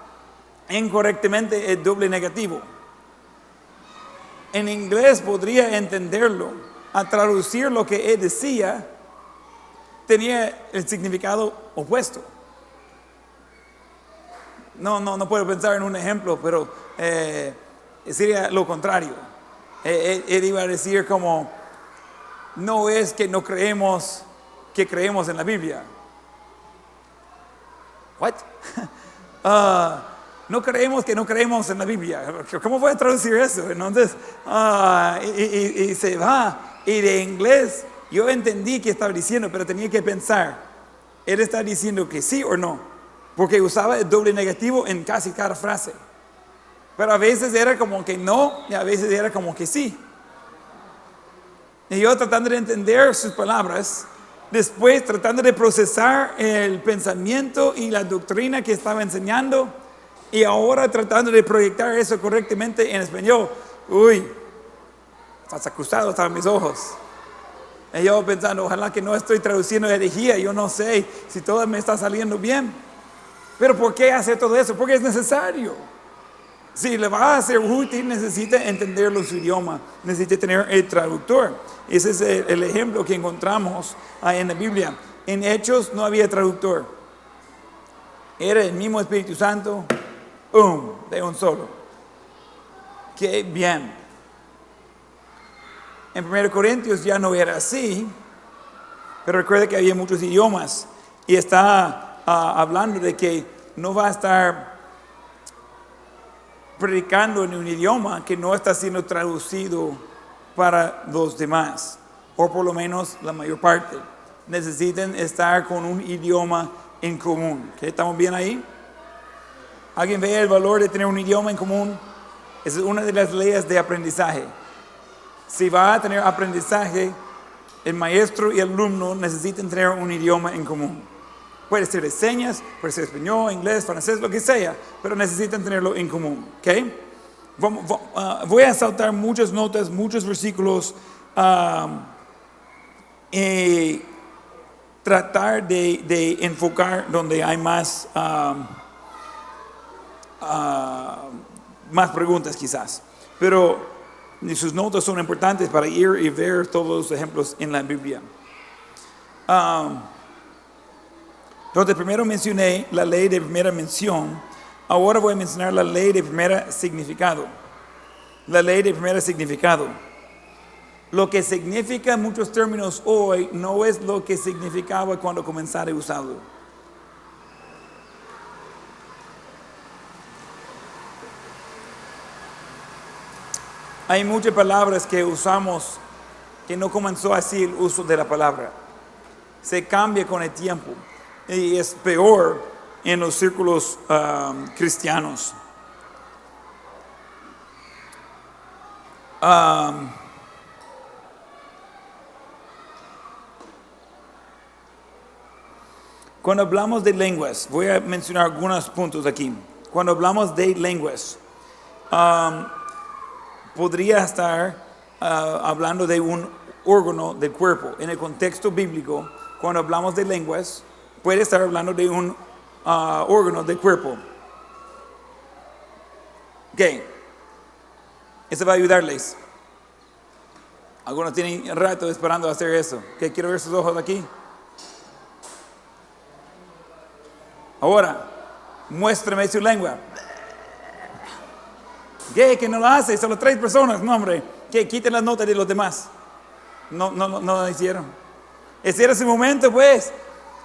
incorrectamente el doble negativo. En inglés podría entenderlo, a traducir lo que él decía, tenía el significado opuesto. No puedo pensar en un ejemplo, pero sería lo contrario. Él iba a decir como, no es que no creemos que creemos en la Biblia. What? No creemos que no creemos en la Biblia. ¿Cómo voy a traducir eso? Entonces, y se va. Y de inglés, yo entendí que estaba diciendo, pero tenía que pensar. Él está diciendo que sí o no. Porque usaba el doble negativo en casi cada frase. Pero a veces era como que no, y a veces era como que sí. Y yo tratando de entender sus palabras, después tratando de procesar el pensamiento y la doctrina que estaba enseñando, y ahora tratando de proyectar eso correctamente en español. Uy, estás acusado, estaban mis ojos. Y yo pensando, ojalá que no estoy traduciendo herejía, yo no sé si todo me está saliendo bien. Pero ¿por qué hacer todo eso? Porque es necesario. Si le va a ser útil, necesita entenderlo su idioma, necesita tener el traductor. Ese es el ejemplo que encontramos en la Biblia. En Hechos no había traductor. Era el mismo Espíritu Santo, de un solo. Qué bien. En 1 Corintios ya no era así, pero recuerda que había muchos idiomas y está hablando de que no va a estar predicando en un idioma que no está siendo traducido para los demás, o por lo menos la mayor parte. Necesitan estar con un idioma en común. ¿Okay? ¿Estamos bien ahí? ¿Alguien ve el valor de tener un idioma en común? Esa es una de las leyes de aprendizaje. Si va a tener aprendizaje, el maestro y el alumno necesitan tener un idioma en común. Puede ser de señas, puede ser español, inglés, francés, lo que sea, pero necesitan tenerlo en común. ¿Okay? Voy a saltar muchas notas, muchos versículos y tratar de enfocar donde hay más preguntas quizás. Pero sus notas son importantes para ir y ver todos los ejemplos en la Biblia. Entonces, primero mencioné la ley de primera mención. Ahora voy a mencionar la ley de primer significado. La ley de primer significado. Lo que significa en muchos términos hoy no es lo que significaba cuando comenzaron a usarlo. Hay muchas palabras que usamos que no comenzó así el uso de la palabra. Se cambia con el tiempo y es peor en los círculos cristianos. Cuando hablamos de lenguas, voy a mencionar algunos puntos aquí. Cuando hablamos de lenguas, podría estar hablando de un órgano del cuerpo. En el contexto bíblico, cuando hablamos de lenguas, puede estar hablando de un órgano del cuerpo. Ok, eso va a ayudarles. Algunos tienen rato esperando hacer eso. Ok, quiero ver sus ojos aquí. Ahora, muéstrame su lengua. ¿Qué? Que no lo hace, solo 3 personas. No, hombre, que quiten las notas de los demás. No lo hicieron. Ese era su momento, pues.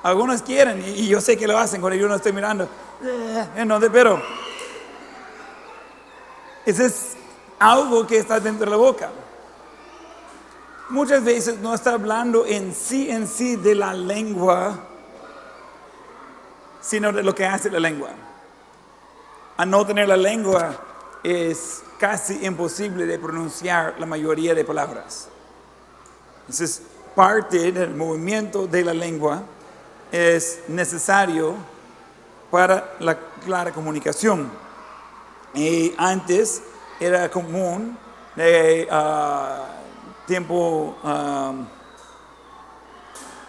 Algunos quieren, y yo sé que lo hacen cuando yo no estoy mirando. Pero ese es algo que está dentro de la boca. Muchas veces no está hablando en sí de la lengua, sino de lo que hace la lengua. Al no tener la lengua, es casi imposible de pronunciar la mayoría de palabras. Entonces, parte del movimiento de la lengua es necesario para la clara comunicación. Y antes era común de tiempo,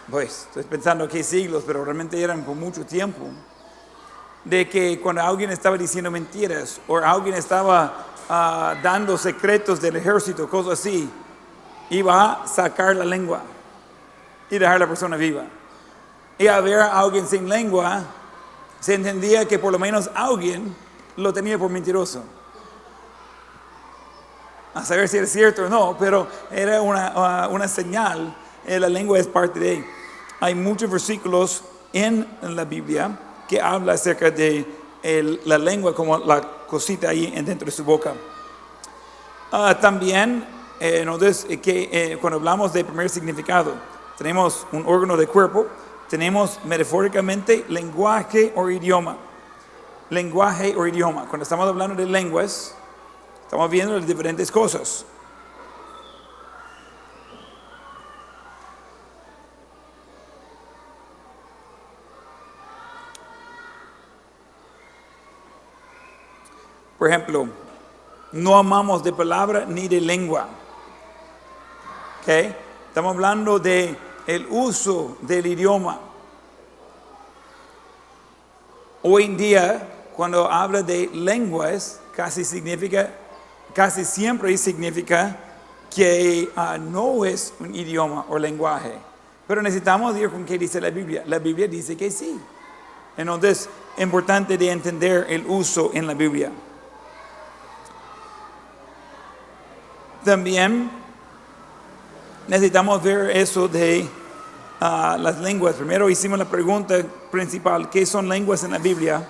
pues estoy pensando qué siglos, pero realmente eran por mucho tiempo, de que cuando alguien estaba diciendo mentiras o alguien estaba dando secretos del ejército, cosas así, iba a sacar la lengua y dejar a la persona viva. Y al ver a alguien sin lengua, se entendía que por lo menos alguien lo tenía por mentiroso. a saber si es cierto o no, pero era una señal. La lengua es parte de él. Hay muchos versículos en la Biblia que habla acerca de la lengua como la cosita ahí dentro de su boca. También, cuando hablamos de primer significado, tenemos un órgano del cuerpo, tenemos metafóricamente lenguaje o idioma. Lenguaje o idioma. Cuando estamos hablando de lenguas, estamos viendo las diferentes cosas. Por ejemplo, no amamos de palabra ni de lengua. ¿Okay? Estamos hablando de el uso del idioma. Hoy en día, cuando habla de lenguas, casi siempre significa que no es un idioma o lenguaje. Pero necesitamos ir con qué dice la Biblia. La Biblia dice que sí. Entonces, es importante de entender el uso en la Biblia. También necesitamos ver eso de las lenguas. Primero hicimos la pregunta principal, ¿qué son lenguas en la Biblia?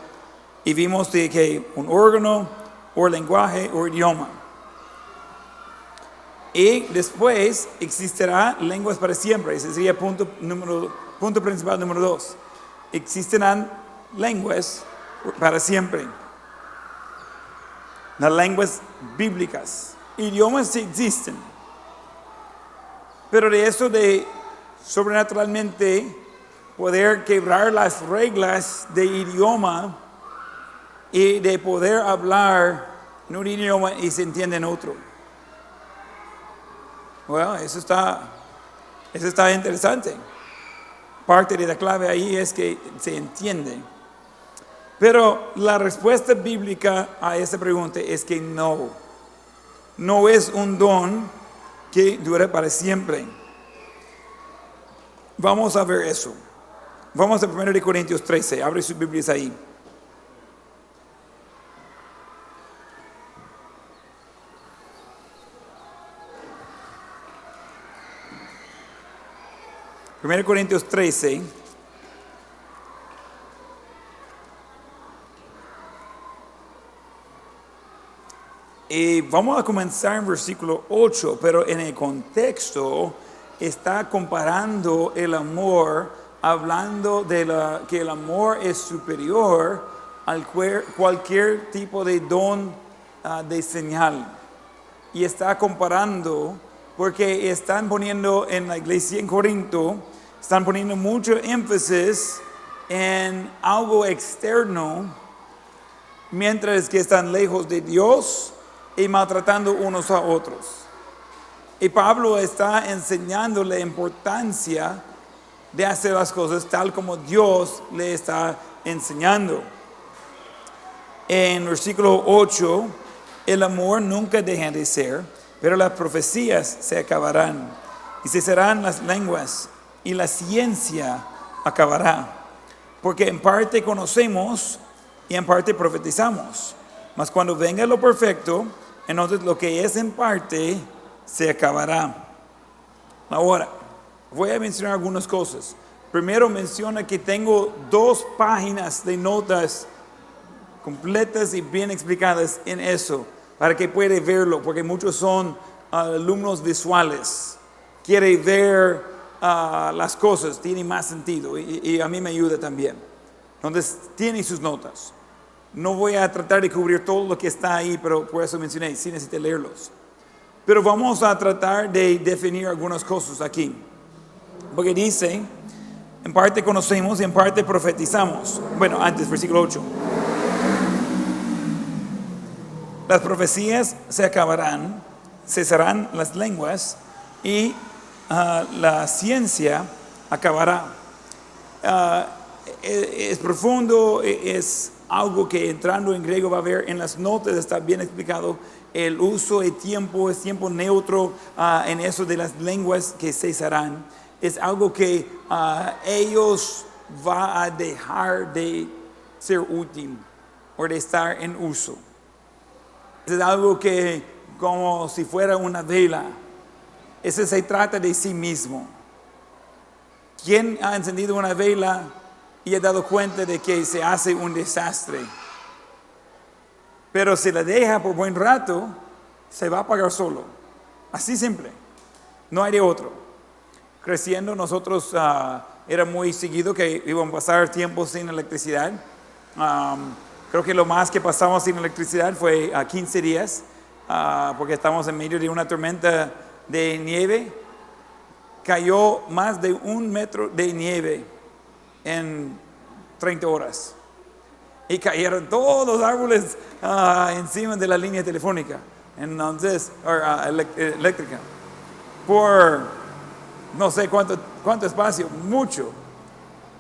Y vimos de que un órgano, o lenguaje, o idioma. Y después existirá lenguas para siempre. Ese sería punto principal número 2. Existirán lenguas para siempre. Las lenguas bíblicas. Idiomas sí existen. Pero de eso de sobrenaturalmente poder quebrar las reglas de idioma y de poder hablar en un idioma y se entiende en otro. Bueno, eso está interesante. Parte de la clave ahí es que se entiende. Pero la respuesta bíblica a esa pregunta es que no. No es un don que dure para siempre. Vamos a ver eso. Vamos a 1 Corintios 13. Abre sus Biblias ahí. Primero Corintios 13. Y vamos a comenzar en versículo 8, pero en el contexto está comparando el amor, hablando de que el amor es superior a cualquier tipo de don de señal. Y está comparando porque están poniendo en la iglesia en Corinto, están poniendo mucho énfasis en algo externo, mientras que están lejos de Dios y maltratando unos a otros. Y Pablo está enseñando la importancia de hacer las cosas tal como Dios le está enseñando. En versículo 8, el amor nunca deja de ser, pero las profecías se acabarán y cesarán las lenguas y la ciencia acabará. Porque en parte conocemos y en parte profetizamos. Mas cuando venga lo perfecto, entonces lo que es en parte se acabará. Ahora, voy a mencionar algunas cosas. Primero menciona que tengo 2 páginas de notas completas y bien explicadas en eso, para que pueda verlo, porque muchos son alumnos visuales. Quiere ver las cosas, tiene más sentido y a mí me ayuda también. Entonces, tiene sus notas. No voy a tratar de cubrir todo lo que está ahí, pero por eso mencioné, sí necesito leerlos. Pero vamos a tratar de definir algunas cosas aquí. Porque dice, en parte conocemos y en parte profetizamos. Bueno, antes, versículo 8. Las profecías se acabarán, cesarán las lenguas y la ciencia acabará. Es profundo, es algo que entrando en griego va a ver en las notas, está bien explicado. El uso de tiempo es tiempo neutro en eso de las lenguas que cesarán. Es algo que ellos va a dejar de ser útil o de estar en uso. Es algo que como si fuera una vela. Ese se trata de sí mismo. ¿Quién ha encendido una vela y ha dado cuenta de que se hace un desastre? Pero si la deja por buen rato, se va a apagar solo. Así simple. No hay de otro. Creciendo nosotros era muy seguido que íbamos a pasar tiempo sin electricidad. Creo que lo más que pasamos sin electricidad fue 15 días, porque estamos en medio de una tormenta de nieve. Cayó más de 1 metro de nieve en 30 horas. Y cayeron todos los árboles encima de la línea telefónica, entonces, eléctrica. Por no sé cuánto espacio, mucho.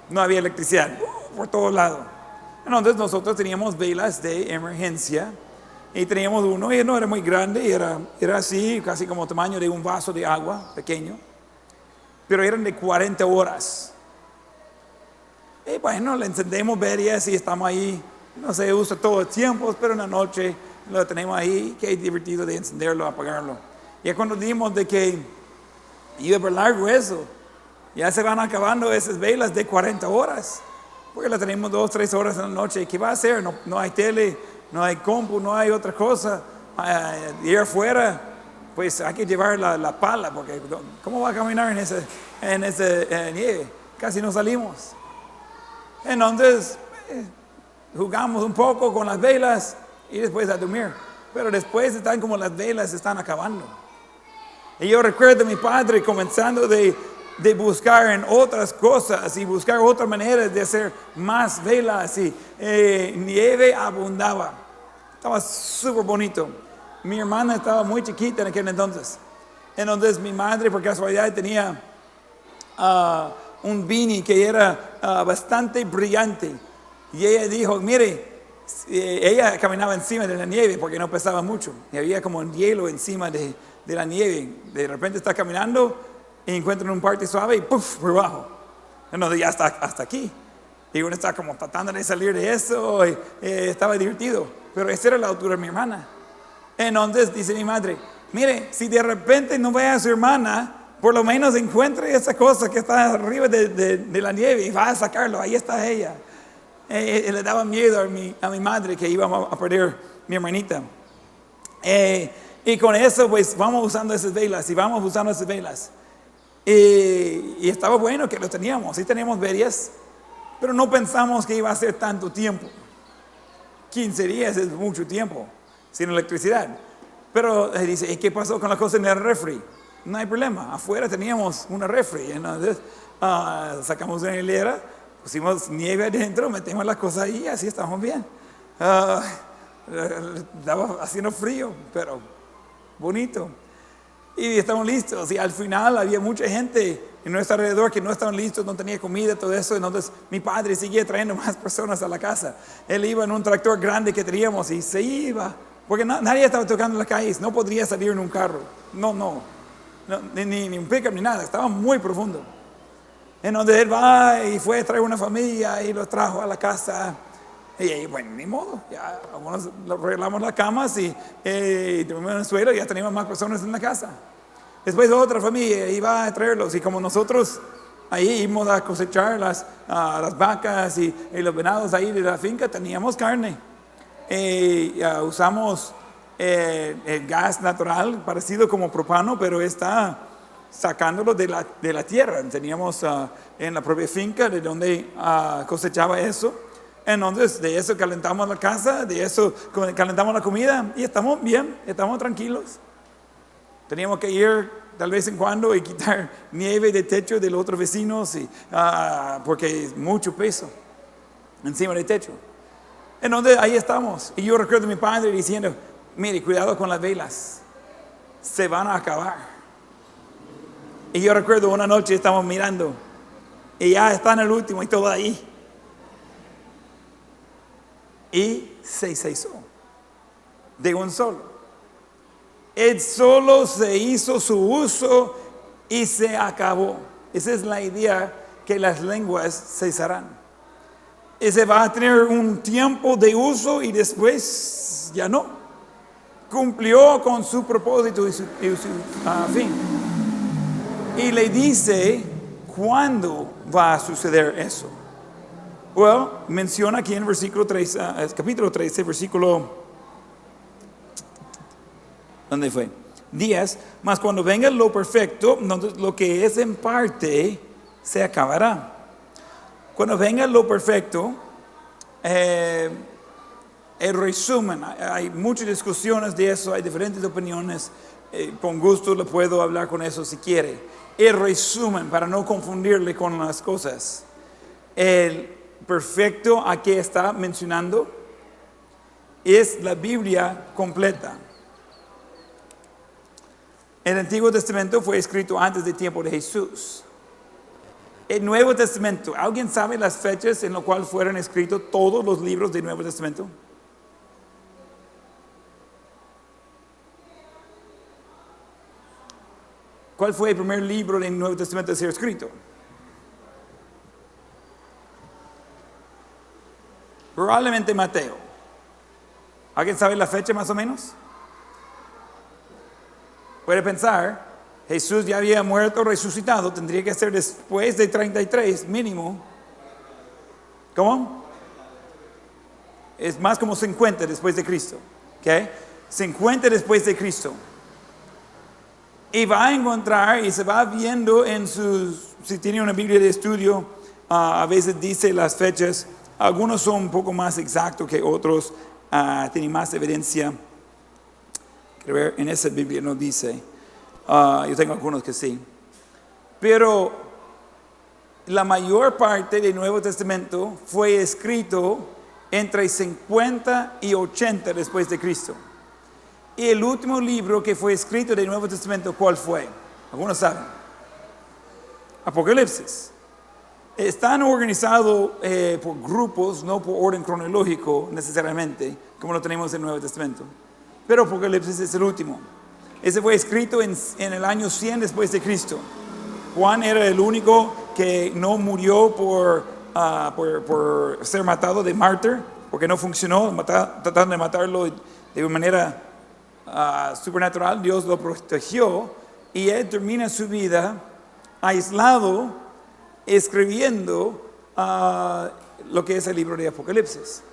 No había electricidad por todos lados. Entonces nosotros teníamos velas de emergencia. Y teníamos uno, y no era muy grande, era así, casi como tamaño de un vaso de agua, pequeño. Pero eran de 40 horas. Y bueno, le encendemos velas y estamos ahí. No se usa todo el tiempo, pero en la noche lo tenemos ahí. Qué divertido de encenderlo, apagarlo. Y cuando dimos de que iba por largo eso, ya se van acabando esas velas de 40 horas. Porque la tenemos 2, 3 horas en la noche. ¿Y qué va a hacer? No hay tele, no hay compu, no hay otra cosa. Ir afuera, pues hay que llevar la pala, porque ¿cómo va a caminar en ese nieve? Casi no salimos. Entonces, jugamos un poco con las velas y después a dormir. Pero después están como las velas se están acabando. Y yo recuerdo a mi padre comenzando de buscar en otras cosas y buscar otras maneras de hacer más velas y nieve abundaba. Estaba súper bonito. Mi hermana estaba muy chiquita en aquel entonces. Entonces mi madre por casualidad tenía un beanie que era bastante brillante. Y ella dijo, mire, ella caminaba encima de la nieve porque no pesaba mucho. Y había como un hielo encima de la nieve. De repente está caminando y encuentra un parte suave y ¡puf! Por abajo. Entonces ya está hasta aquí. Y uno está como tratando de salir de eso y estaba divertido. Pero esa era la altura de mi hermana. Entonces dice mi madre, mire, si de repente no ve a su hermana, por lo menos encuentre esa cosa que está arriba de la nieve y va a sacarlo. Ahí está ella. Le daba miedo a mi madre que íbamos a perder mi hermanita. Y con eso pues vamos usando esas velas y vamos usando esas velas. Y estaba bueno que lo teníamos. Sí teníamos velas, pero no pensamos que iba a ser tanto tiempo. 15 días es mucho tiempo sin electricidad. Pero dice, ¿y qué pasó con la cosa en el refri? No hay problema, afuera teníamos una refri. Entonces sacamos una hilera, pusimos nieve adentro, metemos las cosas ahí y así estamos bien. Estaba haciendo frío, pero bonito. Y estamos listos. Y al final había mucha gente en nuestro alrededor que no estaban listos, no tenía comida, todo eso. Entonces mi padre seguía trayendo más personas a la casa. Él iba en un tractor grande que teníamos y se iba. Porque nadie estaba tocando las calles, no podría salir en un carro. No, ni un pickup ni nada, estaba muy profundo. Entonces él va y fue a traer una familia y los trajo a la casa. Y bueno, ni modo, ya algunos arreglamos las camas y dormimos en el suelo y ya teníamos más personas en la casa. Después otra familia iba a traerlos y como nosotros ahí íbamos a cosechar las vacas y los venados ahí de la finca, teníamos carne. Usamos el gas natural, parecido como propano, pero está sacándolo de la tierra. Teníamos en la propia finca de donde cosechaba eso. Entonces de eso calentamos la casa, de eso calentamos la comida y estamos bien, estamos tranquilos. Teníamos que ir tal vez en cuando y quitar nieve de techo de los otros vecinos porque es mucho peso encima del techo. Entonces ahí estamos. Y yo recuerdo a mi padre diciendo, mire, cuidado con las velas, se van a acabar. Y yo recuerdo una noche estamos mirando y ya está en el último y todo ahí. Y se cesó de un solo. El solo se hizo su uso y se acabó. Esa es la idea, que las lenguas cesarán. Ese va a tener un tiempo de uso y después ya no. cumplió con su propósito y su fin. Y le dice cuándo va a suceder eso. Well, menciona aquí en versículo 3, capítulo 13, versículo, ¿dónde fue? 10, mas cuando venga lo perfecto, entonces lo que es en parte se acabará. Cuando venga lo perfecto, el resumen, hay muchas discusiones de eso, hay diferentes opiniones, con gusto le puedo hablar con eso si quiere. El resumen, para no confundirle con las cosas, el perfecto a que está mencionando es la Biblia completa. El Antiguo Testamento fue escrito antes del tiempo de Jesús. El Nuevo Testamento, ¿alguien sabe las fechas en las cuales fueron escritos todos los libros del Nuevo Testamento? ¿Cuál fue el primer libro del Nuevo Testamento a ser escrito? Probablemente Mateo. ¿Alguien sabe la fecha más o menos? Puede pensar, Jesús ya había muerto, resucitado, tendría que ser después de 33 mínimo. ¿Cómo? Es más como 50 después de Cristo. ¿Okay? 50 después de Cristo. Y va a encontrar y se va viendo en sus, si tiene una Biblia de estudio, a veces dice las fechas, algunos son un poco más exactos que otros, tienen más evidencia. Quiero ver, en esa Biblia no dice, yo tengo algunos que sí. Pero la mayor parte del Nuevo Testamento fue escrito entre 50 y 80 después de Cristo. Y el último libro que fue escrito del Nuevo Testamento, ¿cuál fue? Algunos saben. Apocalipsis. Están organizados por grupos, no por orden cronológico necesariamente, como lo tenemos en el Nuevo Testamento. Pero Apocalipsis es el último. Ese fue escrito en el año 100 después de Cristo. Juan era el único que no murió por ser matado de mártir, porque no funcionó, tratando de matarlo de una manera supernatural. Dios lo protegió y él termina su vida aislado, escribiendo lo que es el libro de Apocalipsis.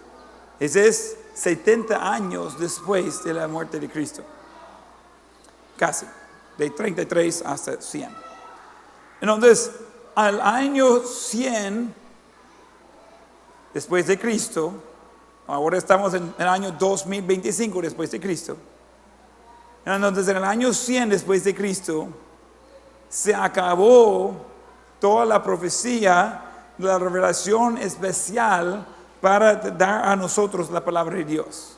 Ese es 70 años después de la muerte de Cristo. Casi, de 33 hasta 100. Entonces, al año 100 después de Cristo, ahora estamos en el año 2025 después de Cristo. Entonces, en el año 100 después de Cristo, se acabó toda la profecía, la revelación especial para dar a nosotros la palabra de Dios.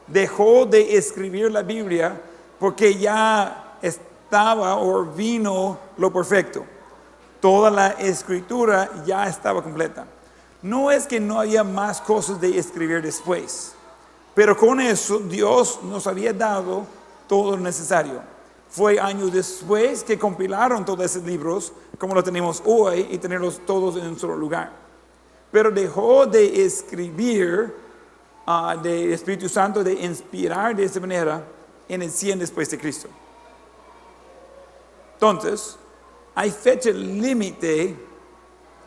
Dejó de escribir la Biblia porque ya estaba o vino lo perfecto. Toda la escritura ya estaba completa. No es que no había más cosas de escribir después, pero con eso Dios nos había dado todo lo necesario. Fue años después que compilaron todos esos libros, como lo tenemos hoy, y tenerlos todos en un solo lugar. Pero dejó de escribir, del Espíritu Santo, de inspirar de esa manera en el 100 después de Cristo. Entonces, hay fecha límite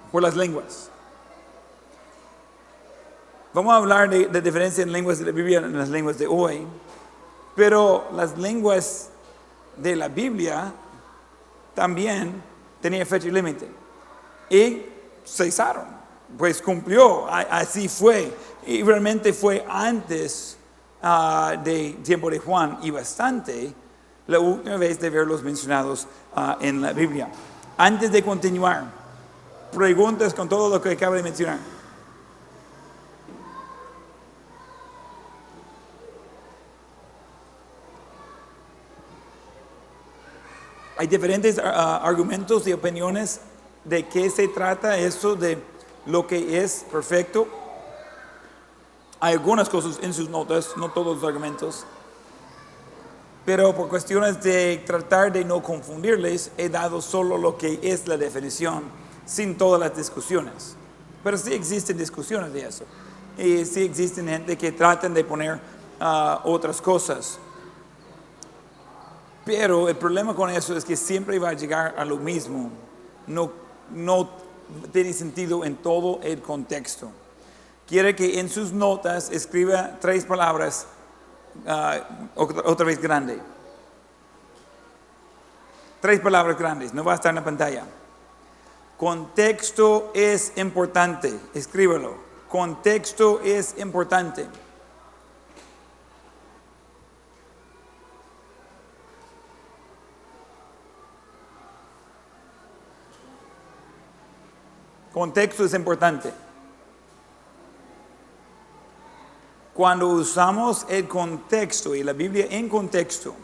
por las lenguas. Vamos a hablar de la diferencia en lenguas de la Biblia y en las lenguas de hoy, pero las lenguas de la Biblia también tenían fecha límite y cesaron, pues cumplió, así fue, y realmente fue antes del tiempo de Juan y bastante la última vez de verlos mencionados en la Biblia. Antes de continuar, preguntas con todo lo que acabo de mencionar. Hay diferentes argumentos y opiniones de qué se trata eso de lo que es perfecto. Hay algunas cosas en sus notas, no todos los argumentos. Pero por cuestiones de tratar de no confundirles, he dado solo lo que es la definición, sin todas las discusiones. Pero sí existen discusiones de eso. Y sí existen gente que tratan de poner otras cosas. Pero el problema con eso es que siempre va a llegar a lo mismo. No tiene sentido en todo el contexto. Quiere que en sus notas escriba 3 palabras, otra vez grande. 3 palabras grandes, no va a estar en la pantalla. Contexto es importante, escríbelo. Contexto es importante. Contexto es importante. Cuando usamos el contexto y la Biblia en contexto,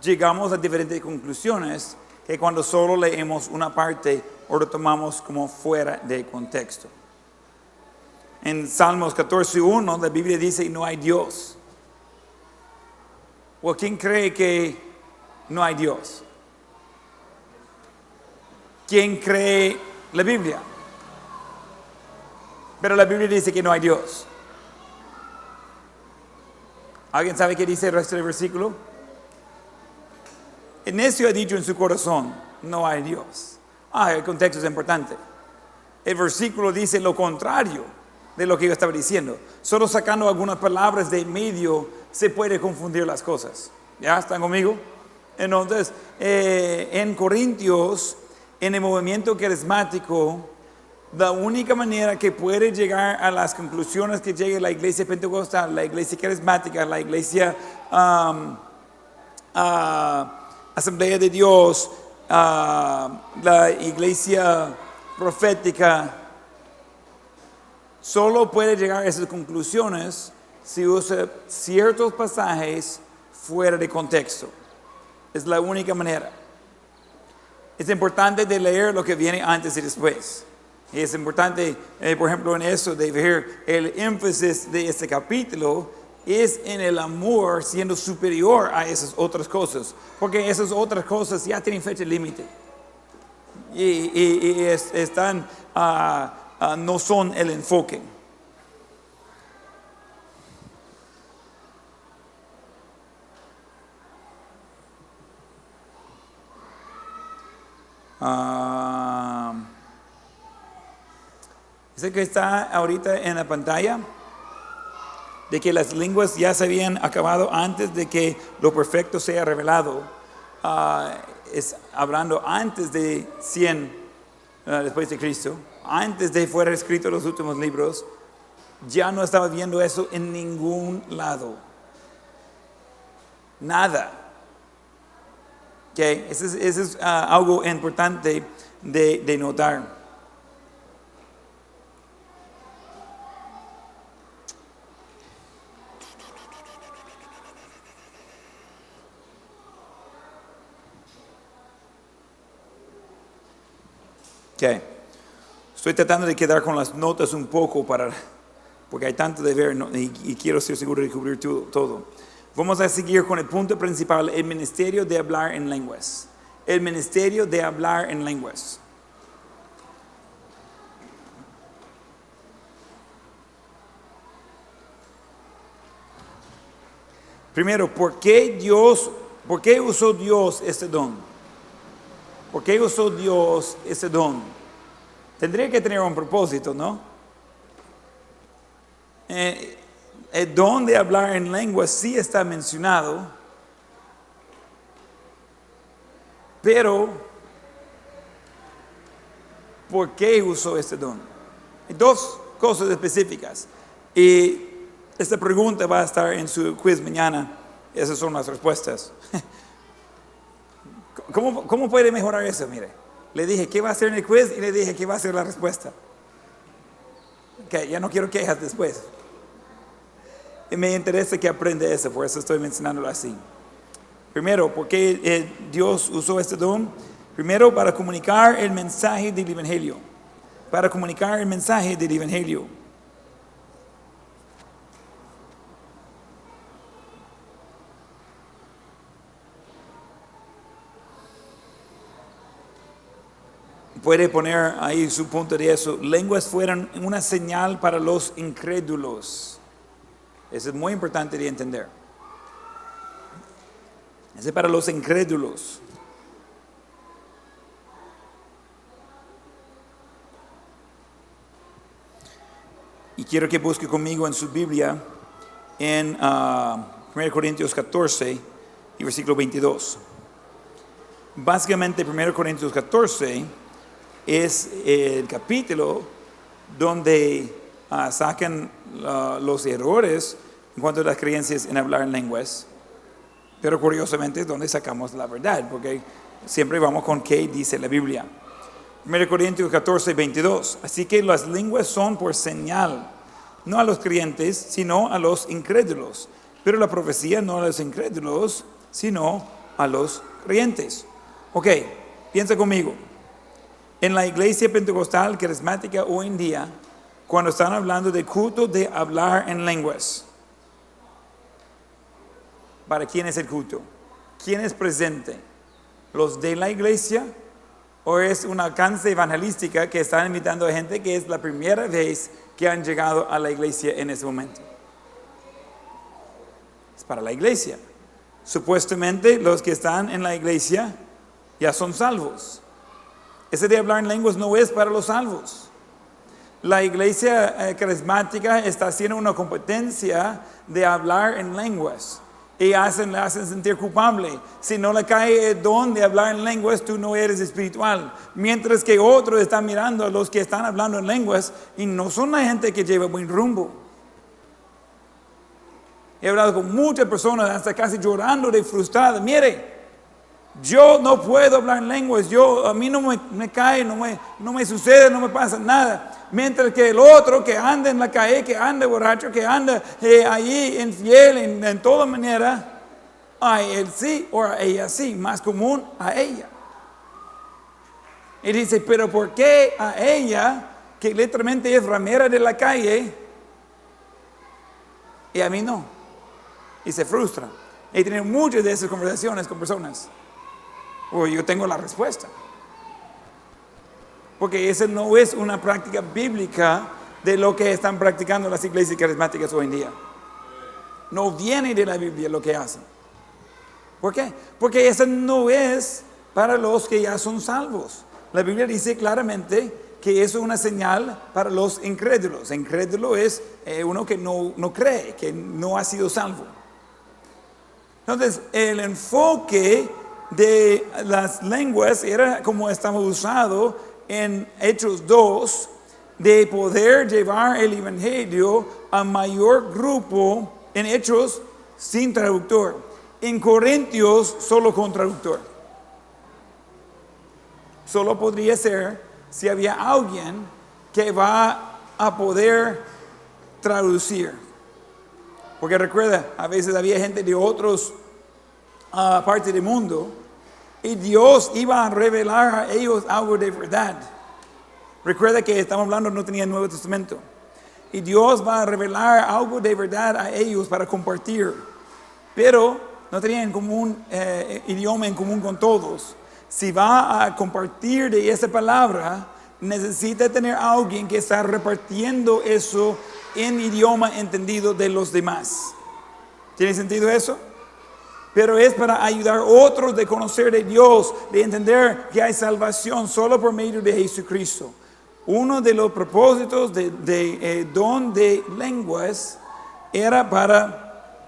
llegamos a diferentes conclusiones que cuando solo leemos una parte o lo tomamos como fuera de contexto. En Salmos 14:1 la Biblia dice no hay Dios. ¿O quién cree que no hay Dios? ¿Quién cree la Biblia? Pero la Biblia dice que no hay Dios. ¿Alguien sabe qué dice el resto del versículo? El necio ha dicho en su corazón, no hay Dios. El contexto es importante. El versículo dice lo contrario de lo que yo estaba diciendo. Solo sacando algunas palabras de medio se puede confundir las cosas. ¿Ya están conmigo? Entonces, en Corintios, en el movimiento carismático, la única manera que puede llegar a las conclusiones que llegue la iglesia pentecostal, la iglesia carismática, la iglesia Asamblea de Dios, la iglesia profética, solo puede llegar a esas conclusiones si usa ciertos pasajes fuera de contexto. Es la única manera. Es importante de leer lo que viene antes y después. Y es importante, por ejemplo, en eso de ver el énfasis de este capítulo es en el amor siendo superior a esas otras cosas. Porque esas otras cosas ya tienen fecha límite. Y están, no son el enfoque. Sé que está ahorita en la pantalla de que las lenguas ya se habían acabado antes de que lo perfecto sea revelado. Es hablando antes de 100 después de Cristo, antes de fuera escritos los últimos libros. Ya no estaba viendo eso en ningún lado. Nada. Okay. Eso es algo importante de notar. Okay. Estoy tratando de quedar con las notas un poco porque hay tanto de ver y quiero ser seguro de cubrir todo. Vamos a seguir con el punto principal, el ministerio de hablar en lenguas. El ministerio de hablar en lenguas. Primero, ¿por qué usó Dios este don? ¿Por qué usó Dios ese don? Tendría que tener un propósito, ¿no? El don de hablar en lenguas sí está mencionado, pero ¿por qué usó este don? Hay 2 cosas específicas. Y esta pregunta va a estar en su quiz mañana. Esas son las respuestas. ¿Cómo puede mejorar eso? Mire, le dije qué va a hacer en el quiz y le dije qué va a ser la respuesta. Ok, ya no quiero quejas después. Y me interesa que aprenda eso, por eso estoy mencionándolo así. Primero, ¿por qué Dios usó este don? Primero, para comunicar el mensaje del Evangelio. Para comunicar el mensaje del Evangelio. Puede poner ahí su punto de eso. Lenguas fueron una señal para los incrédulos. Eso es muy importante de entender. Ese es para los incrédulos. Y quiero que busque conmigo en su Biblia en 1 Corintios 14 y versículo 22. Básicamente 1 Corintios 14 es el capítulo donde sacan los errores en cuanto a las creencias en hablar en lenguas. Pero curiosamente es donde sacamos la verdad, porque siempre vamos con qué dice la Biblia. 1 Corintios 14, 22. Así que las lenguas son por señal, no a los creyentes, sino a los incrédulos. Pero la profecía no a los incrédulos, sino a los creyentes. Ok, piensa conmigo. En la iglesia pentecostal carismática hoy en día, cuando están hablando de culto de hablar en lenguas, ¿para quién es el culto? ¿Quién es presente? ¿Los de la iglesia? ¿O es una alcance evangelística que están invitando a gente que es la primera vez que han llegado a la iglesia en ese momento? Es para la iglesia. Supuestamente los que están en la iglesia ya son salvos. Ese de hablar en lenguas no es para los salvos. La iglesia carismática está haciendo una competencia de hablar en lenguas. Y le hacen sentir culpable. Si no le cae el don de hablar en lenguas, tú no eres espiritual. Mientras que otros están mirando a los que están hablando en lenguas y no son la gente que lleva buen rumbo. He hablado con muchas personas hasta casi llorando de frustrada. Mire, yo no puedo hablar en lenguas. A mí no me cae, no me sucede, no me pasa nada. Mientras que el otro que anda en la calle, que anda borracho, que anda ahí infiel en toda manera, a él sí o a ella sí, más común a ella. Y dice, pero ¿por qué a ella, que literalmente es ramera de la calle, y a mí no? Y se frustra. He tenido muchas de esas conversaciones con personas. Yo tengo la respuesta. Porque esa no es una práctica bíblica de lo que están practicando las iglesias carismáticas hoy en día. No viene de la Biblia lo que hacen. ¿Por qué? Porque esa no es para los que ya son salvos. La Biblia dice claramente que eso es una señal para los incrédulos. Incrédulo es uno que no cree, que no ha sido salvo. Entonces, el enfoque de las lenguas era como estaba usado en Hechos 2, de poder llevar el evangelio a mayor grupo. En Hechos sin traductor, en Corintios solo con traductor. Solo podría ser si había alguien que va a poder traducir. Porque recuerda, a veces había gente de otras partes del mundo y Dios iba a revelar a ellos algo de verdad. Recuerda que estamos hablando, no tenía el Nuevo Testamento. Y Dios va a revelar algo de verdad a ellos para compartir. Pero no tenían idioma en común con todos. Si va a compartir de esa palabra, necesita tener a alguien que está repartiendo eso en idioma entendido de los demás. ¿Tiene sentido eso? Pero es para ayudar a otros de conocer de Dios, de entender que hay salvación solo por medio de Jesucristo. Uno de los propósitos de don de lenguas era para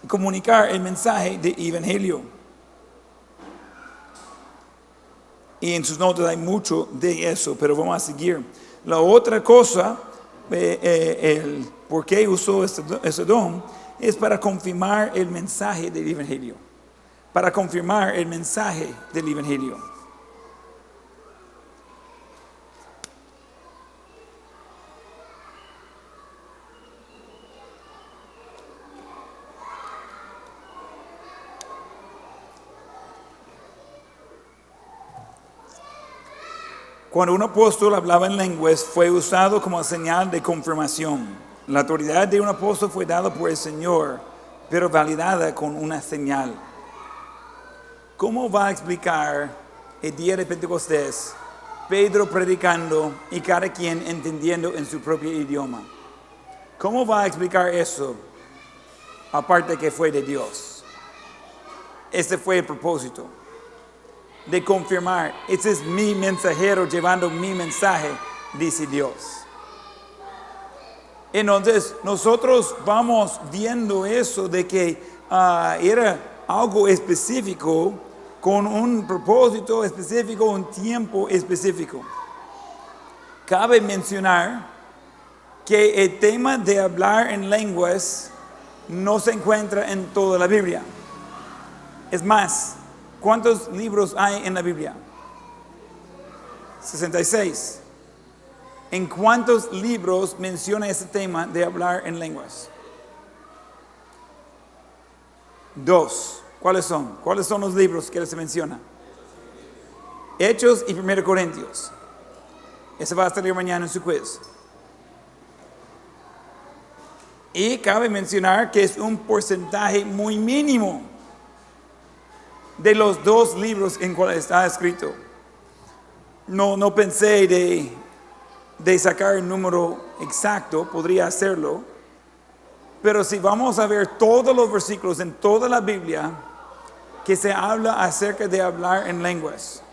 comunicar el mensaje de evangelio. Y en sus notas hay mucho de eso, pero vamos a seguir. La otra cosa, el por qué usó ese don, es para confirmar el mensaje del evangelio. Para confirmar el mensaje del evangelio. Cuando un apóstol hablaba en lenguas, fue usado como señal de confirmación. La autoridad de un apóstol fue dada por el Señor, pero validada con una señal. ¿Cómo va a explicar el día de Pentecostés, Pedro predicando y cada quien entendiendo en su propio idioma? ¿Cómo va a explicar eso aparte que fue de Dios. Ese fue el propósito, de confirmar, ese es mi mensajero llevando mi mensaje, dice Dios. Entonces, nosotros vamos viendo eso de que era algo específico, con un propósito específico, un tiempo específico. Cabe mencionar que el tema de hablar en lenguas no se encuentra en toda la Biblia. Es más, ¿cuántos libros hay en la Biblia? 66. ¿En cuántos libros menciona ese tema de hablar en lenguas? 2. ¿Cuáles son? ¿Cuáles son los libros que se menciona? Hechos y 1 Corintios. Ese va a salir mañana en su quiz. Y cabe mencionar que es un porcentaje muy mínimo de los 2 libros en cuales está escrito. No pensé de sacar el número exacto, podría hacerlo. Pero si vamos a ver todos los versículos en toda la Biblia que se habla acerca de hablar en lenguas,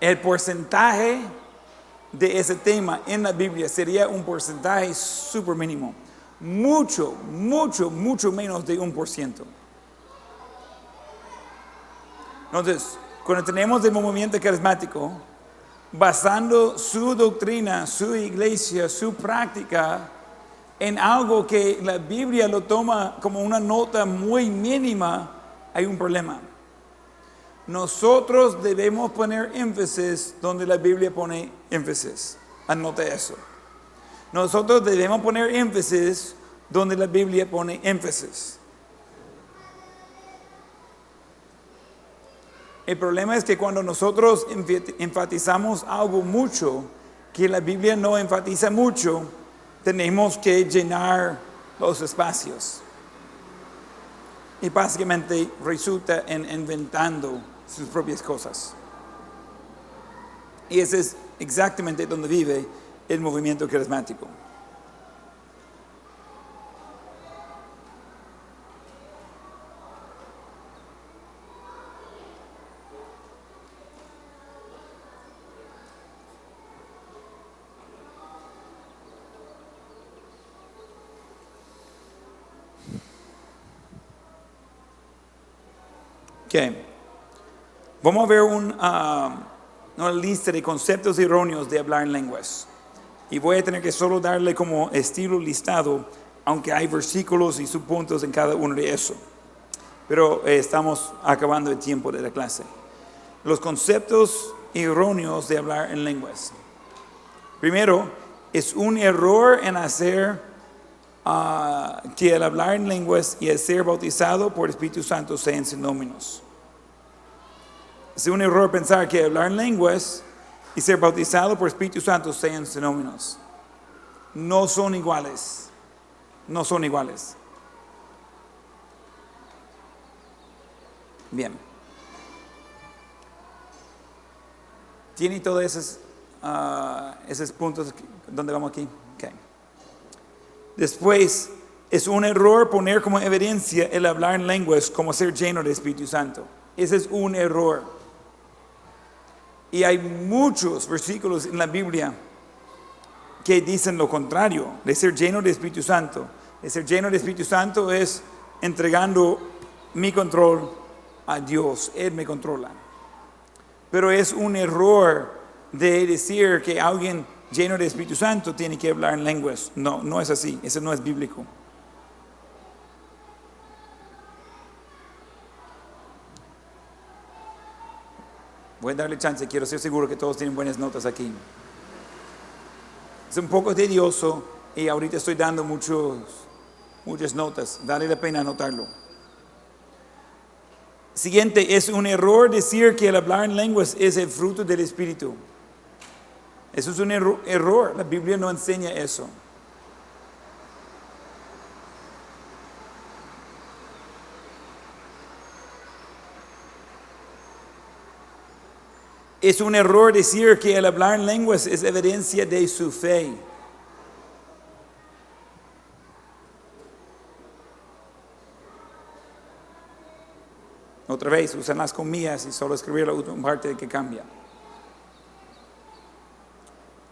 el porcentaje de ese tema en la Biblia sería un porcentaje súper mínimo. Mucho menos de 1%. Entonces, cuando tenemos el movimiento carismático, basando su doctrina, su iglesia, su práctica en algo que la Biblia lo toma como una nota muy mínima, hay un problema. Nosotros debemos poner énfasis donde la Biblia pone énfasis. Anote eso. Nosotros debemos poner énfasis donde la Biblia pone énfasis. El problema es que cuando nosotros enfatizamos algo mucho, que la Biblia no enfatiza mucho, tenemos que llenar los espacios. Y básicamente resulta en inventando sus propias cosas. Y ese es exactamente donde vive el movimiento carismático. Okay. Vamos a ver una lista de conceptos erróneos de hablar en lenguas. Y voy a tener que solo darle como estilo listado, aunque hay versículos y subpuntos en cada uno de eso. Pero estamos acabando el tiempo de la clase. Los conceptos erróneos de hablar en lenguas. Primero, es un error en hacer que el hablar en lenguas y el ser bautizado por el Espíritu Santo sean sinónimos. Es un error pensar que hablar en lenguas y ser bautizado por el Espíritu Santo sean sinónimos. No son iguales. No son iguales. Bien. ¿Tiene todos esos puntos donde vamos aquí? Okay. Después, es un error poner como evidencia el hablar en lenguas como ser lleno del Espíritu Santo. Ese es un error. Y hay muchos versículos en la Biblia que dicen lo contrario, de ser lleno del Espíritu Santo. De ser lleno del Espíritu Santo es entregando mi control a Dios. Él me controla. Pero es un error de decir que alguien lleno del Espíritu Santo tiene que hablar en lenguas. No, no es así. Eso no es bíblico. Voy a darle chance, quiero ser seguro que todos tienen buenas notas aquí. Es un poco tedioso y ahorita estoy dando muchas notas. Vale la pena anotarlo. Siguiente, es un error decir que el hablar en lenguas es el fruto del Espíritu. Eso es un error. La Biblia no enseña eso. Es un error decir que el hablar en lenguas es evidencia de su fe. Otra vez, usan las comillas y solo escribir la última parte que cambia.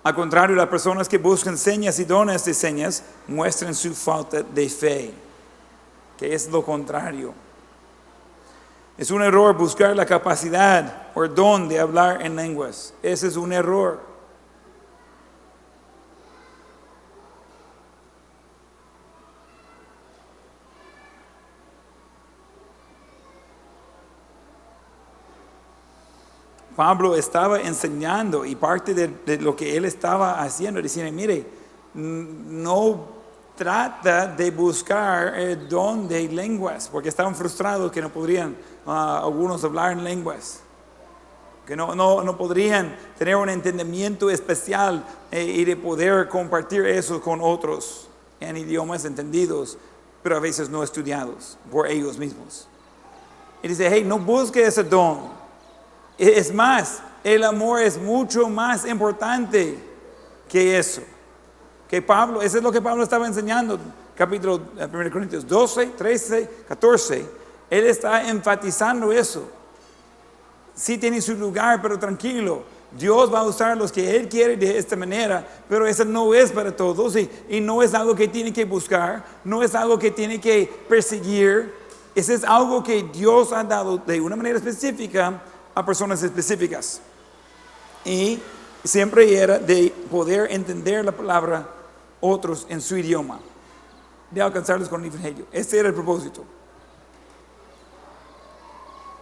Al contrario, las personas que buscan señas y dones de señas muestran su falta de fe, que es lo contrario. Es un error buscar la capacidad o don de hablar en lenguas. Ese es un error. Pablo estaba enseñando y parte de lo que él estaba haciendo, diciendo, mire, no trata de buscar el don de lenguas, porque estaban frustrados que no podrían algunos hablar en lenguas, que no podrían tener un entendimiento especial y de poder compartir eso con otros en idiomas entendidos, pero a veces no estudiados por ellos mismos. Y dice, hey, no busque ese don. Es más, el amor es mucho más importante que eso. Que Pablo, eso es lo que Pablo estaba enseñando, capítulo 1 Corintios 12, 13, 14. Él está enfatizando eso. Sí tiene su lugar, pero tranquilo. Dios va a usar los que Él quiere de esta manera, pero eso no es para todos y no es algo que tiene que buscar, no es algo que tiene que perseguir. Eso es algo que Dios ha dado de una manera específica a personas específicas. Y siempre era de poder entender la palabra otros en su idioma, de alcanzarlos con el evangelio. Ese era el propósito.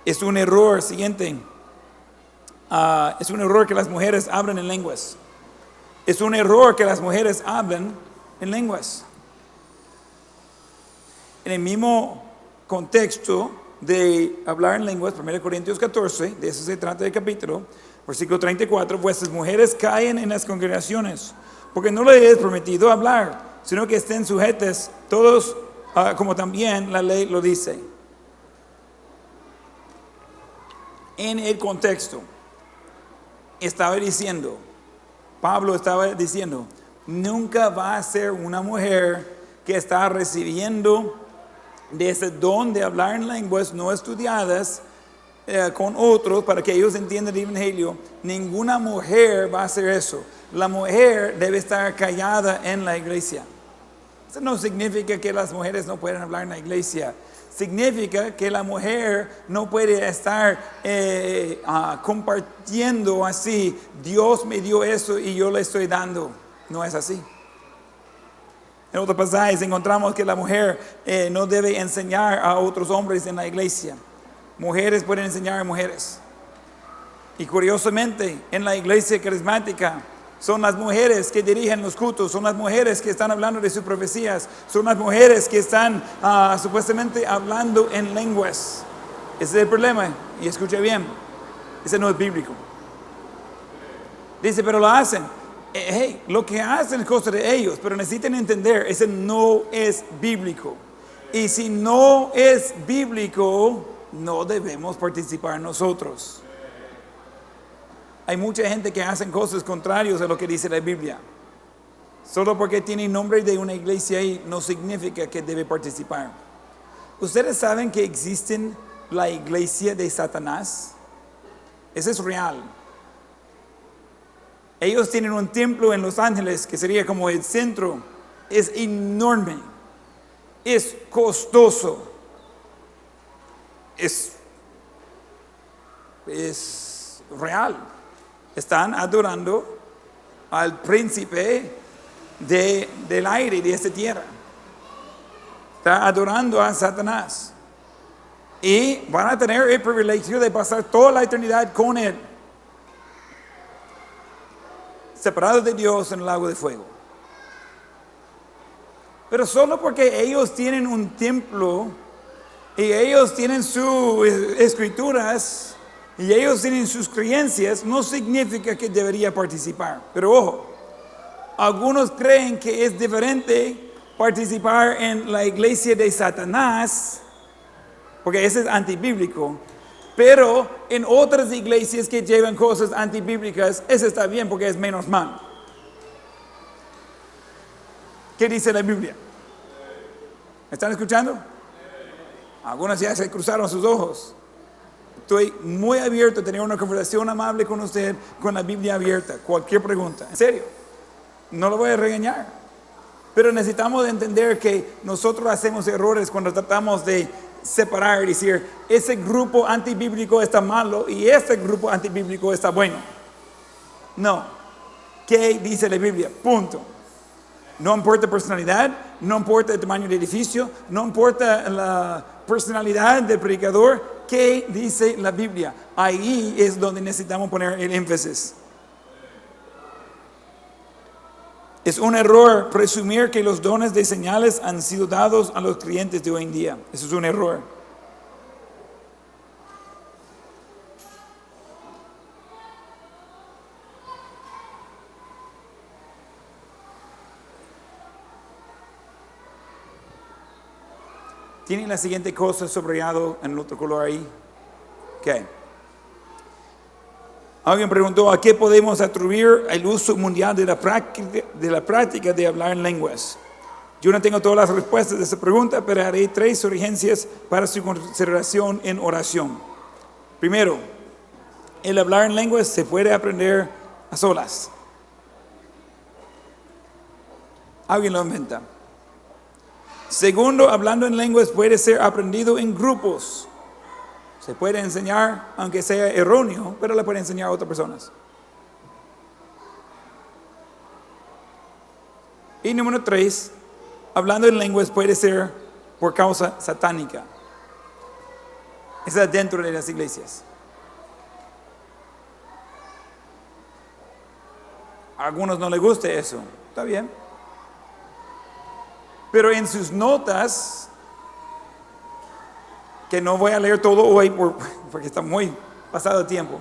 Es un error siguiente. Es un error que las mujeres hablen en lenguas. Es un error que las mujeres hablen en lenguas. En el mismo contexto de hablar en lenguas, 1 Corintios 14, de eso se trata el capítulo, versículo 34, vuestras mujeres caen en las congregaciones, porque no les es prometido hablar, sino que estén sujetas todos, como también la ley lo dice. En el contexto, Pablo estaba diciendo, nunca va a ser una mujer que está recibiendo de ese don de hablar en lenguas no estudiadas con otros para que ellos entiendan el evangelio. Ninguna mujer va a hacer eso. La mujer debe estar callada en la iglesia. Eso no significa que las mujeres no pueden hablar en la iglesia. Significa que la mujer no puede estar compartiendo así. Dios me dio eso y yo le estoy dando. No es así. En otros pasajes encontramos que la mujer no debe enseñar a otros hombres en la iglesia. Mujeres pueden enseñar a mujeres. Y curiosamente, en la iglesia carismática, son las mujeres que dirigen los cultos, son las mujeres que están hablando de sus profecías, son las mujeres que están supuestamente hablando en lenguas. Ese es el problema, y escuche bien, ese no es bíblico. Dice, pero lo hacen. Hey, lo que hacen es cosa de ellos, pero necesitan entender, ese no es bíblico. Y si no es bíblico, no debemos participar nosotros. Hay mucha gente que hace cosas contrarias a lo que dice la Biblia. Solo porque tiene nombre de una iglesia ahí, no significa que debe participar. ¿Ustedes saben que existe la iglesia de Satanás? Eso es real. Ellos tienen un templo en Los Ángeles que sería como el centro. Es enorme. Es costoso. Es real. Están adorando al príncipe del aire, de esta tierra. Está adorando a Satanás. Y van a tener el privilegio de pasar toda la eternidad con él, separados de Dios en el lago de fuego. Pero solo porque ellos tienen un templo y ellos tienen sus escrituras y ellos tienen sus creencias, no significa que debería participar. Pero ojo, algunos creen que es diferente participar en la iglesia de Satanás, porque ese es antibíblico. Pero en otras iglesias que llevan cosas antibíblicas, eso está bien porque es menos mal. ¿Qué dice la Biblia? ¿Me están escuchando? Algunos ya se cruzaron sus ojos. Estoy muy abierto a tener una conversación amable con usted, con la Biblia abierta. Cualquier pregunta. En serio. No lo voy a regañar. Pero necesitamos entender que nosotros hacemos errores cuando tratamos de separar y decir, ese grupo antibíblico está malo y ese grupo antibíblico está bueno. No. ¿Qué dice la Biblia? Punto. No importa personalidad, no importa el tamaño del edificio, no importa la personalidad del predicador. ¿Qué dice la Biblia? Ahí es donde necesitamos poner el énfasis. Es un error presumir que los dones de señales han sido dados a los creyentes de hoy en día. Eso es un error. Tiene la siguiente cosa subrayado en el otro color ahí. ¿Qué? Alguien preguntó, ¿a qué podemos atribuir el uso mundial de la práctica de hablar en lenguas? Yo no tengo todas las respuestas de esa pregunta, pero haré 3 sugerencias para su consideración en oración. Primero, el hablar en lenguas se puede aprender a solas. Alguien lo inventa. Segundo, hablando en lenguas puede ser aprendido en grupos. Se puede enseñar, aunque sea erróneo, pero le puede enseñar a otras personas. Y número 3, hablando en lenguas puede ser por causa satánica. Está dentro de las iglesias. A algunos no les gusta eso. Está bien. Pero en sus notas, que no voy a leer todo hoy porque está muy pasado el tiempo,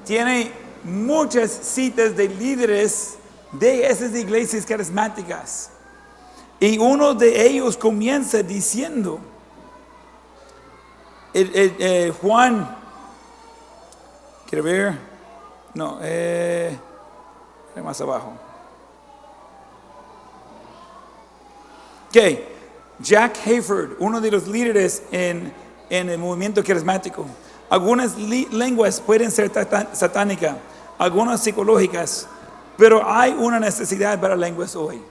tiene muchas citas de líderes de esas iglesias carismáticas. Y uno de ellos comienza diciendo, Juan, quiero ver, no, más abajo. Okay. Jack Hayford, uno de los líderes en el movimiento carismático. Algunas lenguas pueden ser satánicas, algunas psicológicas, pero hay una necesidad para lenguas hoy.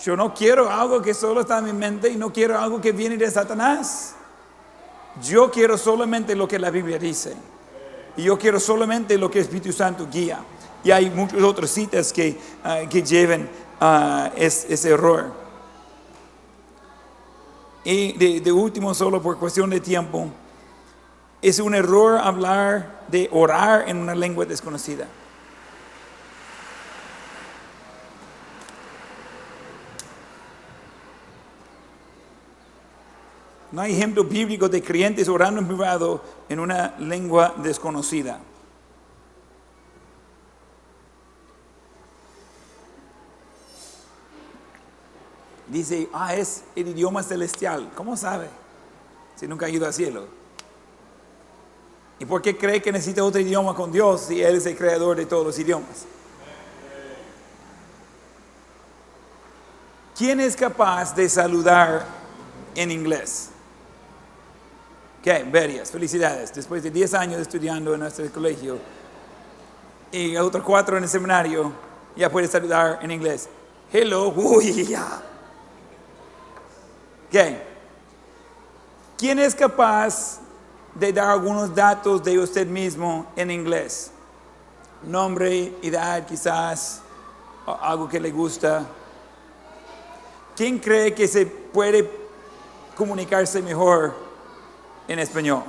Yo no quiero algo que solo está en mi mente y no quiero algo que viene de Satanás. Yo quiero solamente lo que la Biblia dice. Y yo quiero solamente lo que el Espíritu Santo guía. Y hay muchas otras citas que llevan ese error. Y de último, solo por cuestión de tiempo, es un error hablar de orar en una lengua desconocida. No hay ejemplo bíblico de creyentes orando en privado en una lengua desconocida. Dice, es el idioma celestial. ¿Cómo sabe? Si nunca ha ido al cielo. ¿Y por qué cree que necesita otro idioma con Dios si Él es el creador de todos los idiomas? ¿Quién es capaz de saludar en inglés? Varias. Felicidades. Después de 10 años estudiando en nuestro colegio y otros 4 en el seminario, ya puede saludar en inglés. Hello. Uy, ya. ¿Quién es capaz de dar algunos datos de usted mismo en inglés? Nombre, edad, quizás, algo que le gusta. ¿Quién cree que se puede comunicarse mejor en español?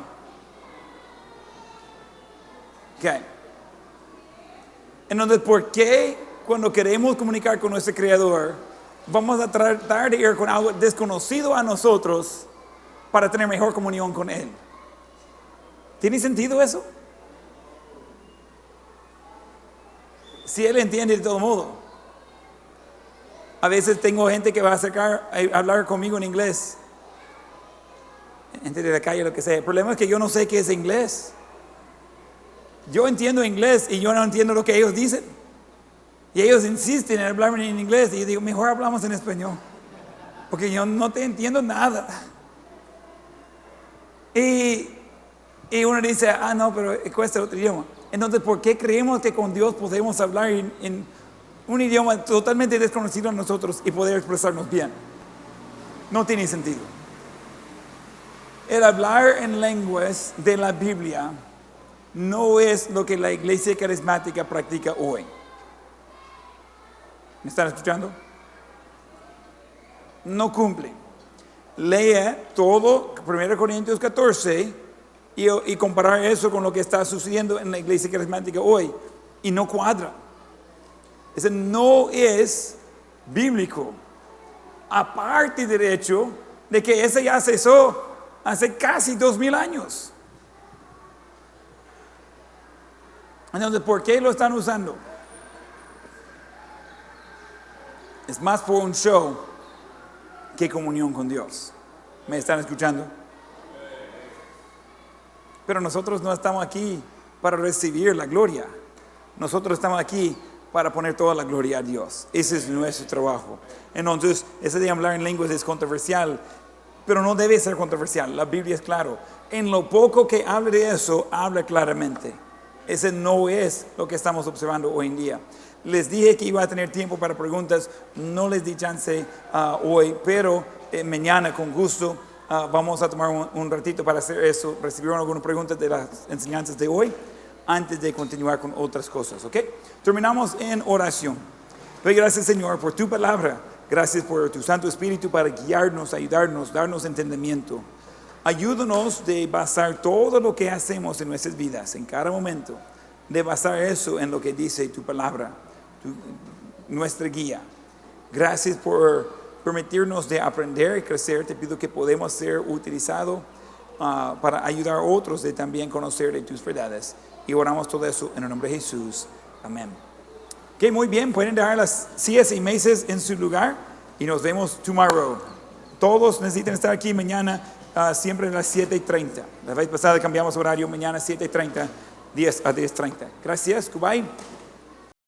Entonces, ¿por qué cuando queremos comunicar con nuestro Creador vamos a tratar de ir con algo desconocido a nosotros para tener mejor comunión con Él? ¿Tiene sentido eso? Si Él entiende de todo modo. A veces tengo gente que va a acercar a hablar conmigo en inglés. Gente de la calle, lo que sea. El problema es que yo no sé qué es inglés. Yo entiendo inglés y yo no entiendo lo que ellos dicen. Y ellos insisten en hablarme en inglés. Y yo digo, mejor hablamos en español. Porque yo no te entiendo nada. Y uno dice, no, pero cuesta otro idioma. Entonces, ¿por qué creemos que con Dios podemos hablar en un idioma totalmente desconocido a nosotros y poder expresarnos bien? No tiene sentido. El hablar en lenguas de la Biblia no es lo que la iglesia carismática practica hoy. ¿Me están escuchando? No cumple. Lea todo 1 Corintios 14 y comparar eso con lo que está sucediendo en la iglesia carismática hoy. Y no cuadra. Ese no es bíblico. Aparte del hecho de que ese ya cesó hace casi 2000 años. Entonces, ¿por qué lo están usando? Es más por un show que comunión con Dios. ¿Me están escuchando? Pero nosotros no estamos aquí para recibir la gloria. Nosotros estamos aquí para poner toda la gloria a Dios. Ese es nuestro trabajo. Entonces, ese de hablar en lenguas es controversial, pero no debe ser controversial. La Biblia es claro. En lo poco que hable de eso, habla claramente. Ese no es lo que estamos observando hoy en día. Les dije que iba a tener tiempo para preguntas, no les di chance hoy, pero mañana con gusto vamos a tomar un ratito para hacer eso. Recibieron algunas preguntas de las enseñanzas de hoy antes de continuar con otras cosas, ¿ok? Terminamos en oración. Doy gracias, Señor, por tu palabra. Gracias por tu Santo Espíritu para guiarnos, ayudarnos, darnos entendimiento. Ayúdanos de basar todo lo que hacemos en nuestras vidas, en cada momento, de basar eso en lo que dice tu palabra, nuestra guía. Gracias por permitirnos de aprender y crecer. Te pido que podamos ser utilizados para ayudar a otros de también conocer de tus verdades. Y oramos todo eso en el nombre de Jesús. Amén. Ok, muy bien. Pueden dejar las sillas y mesas en su lugar y nos vemos tomorrow. Todos necesitan estar aquí mañana, siempre a las 7:30. La vez pasada cambiamos horario, mañana 7:30, 10 a 10:30. Gracias, Kubai.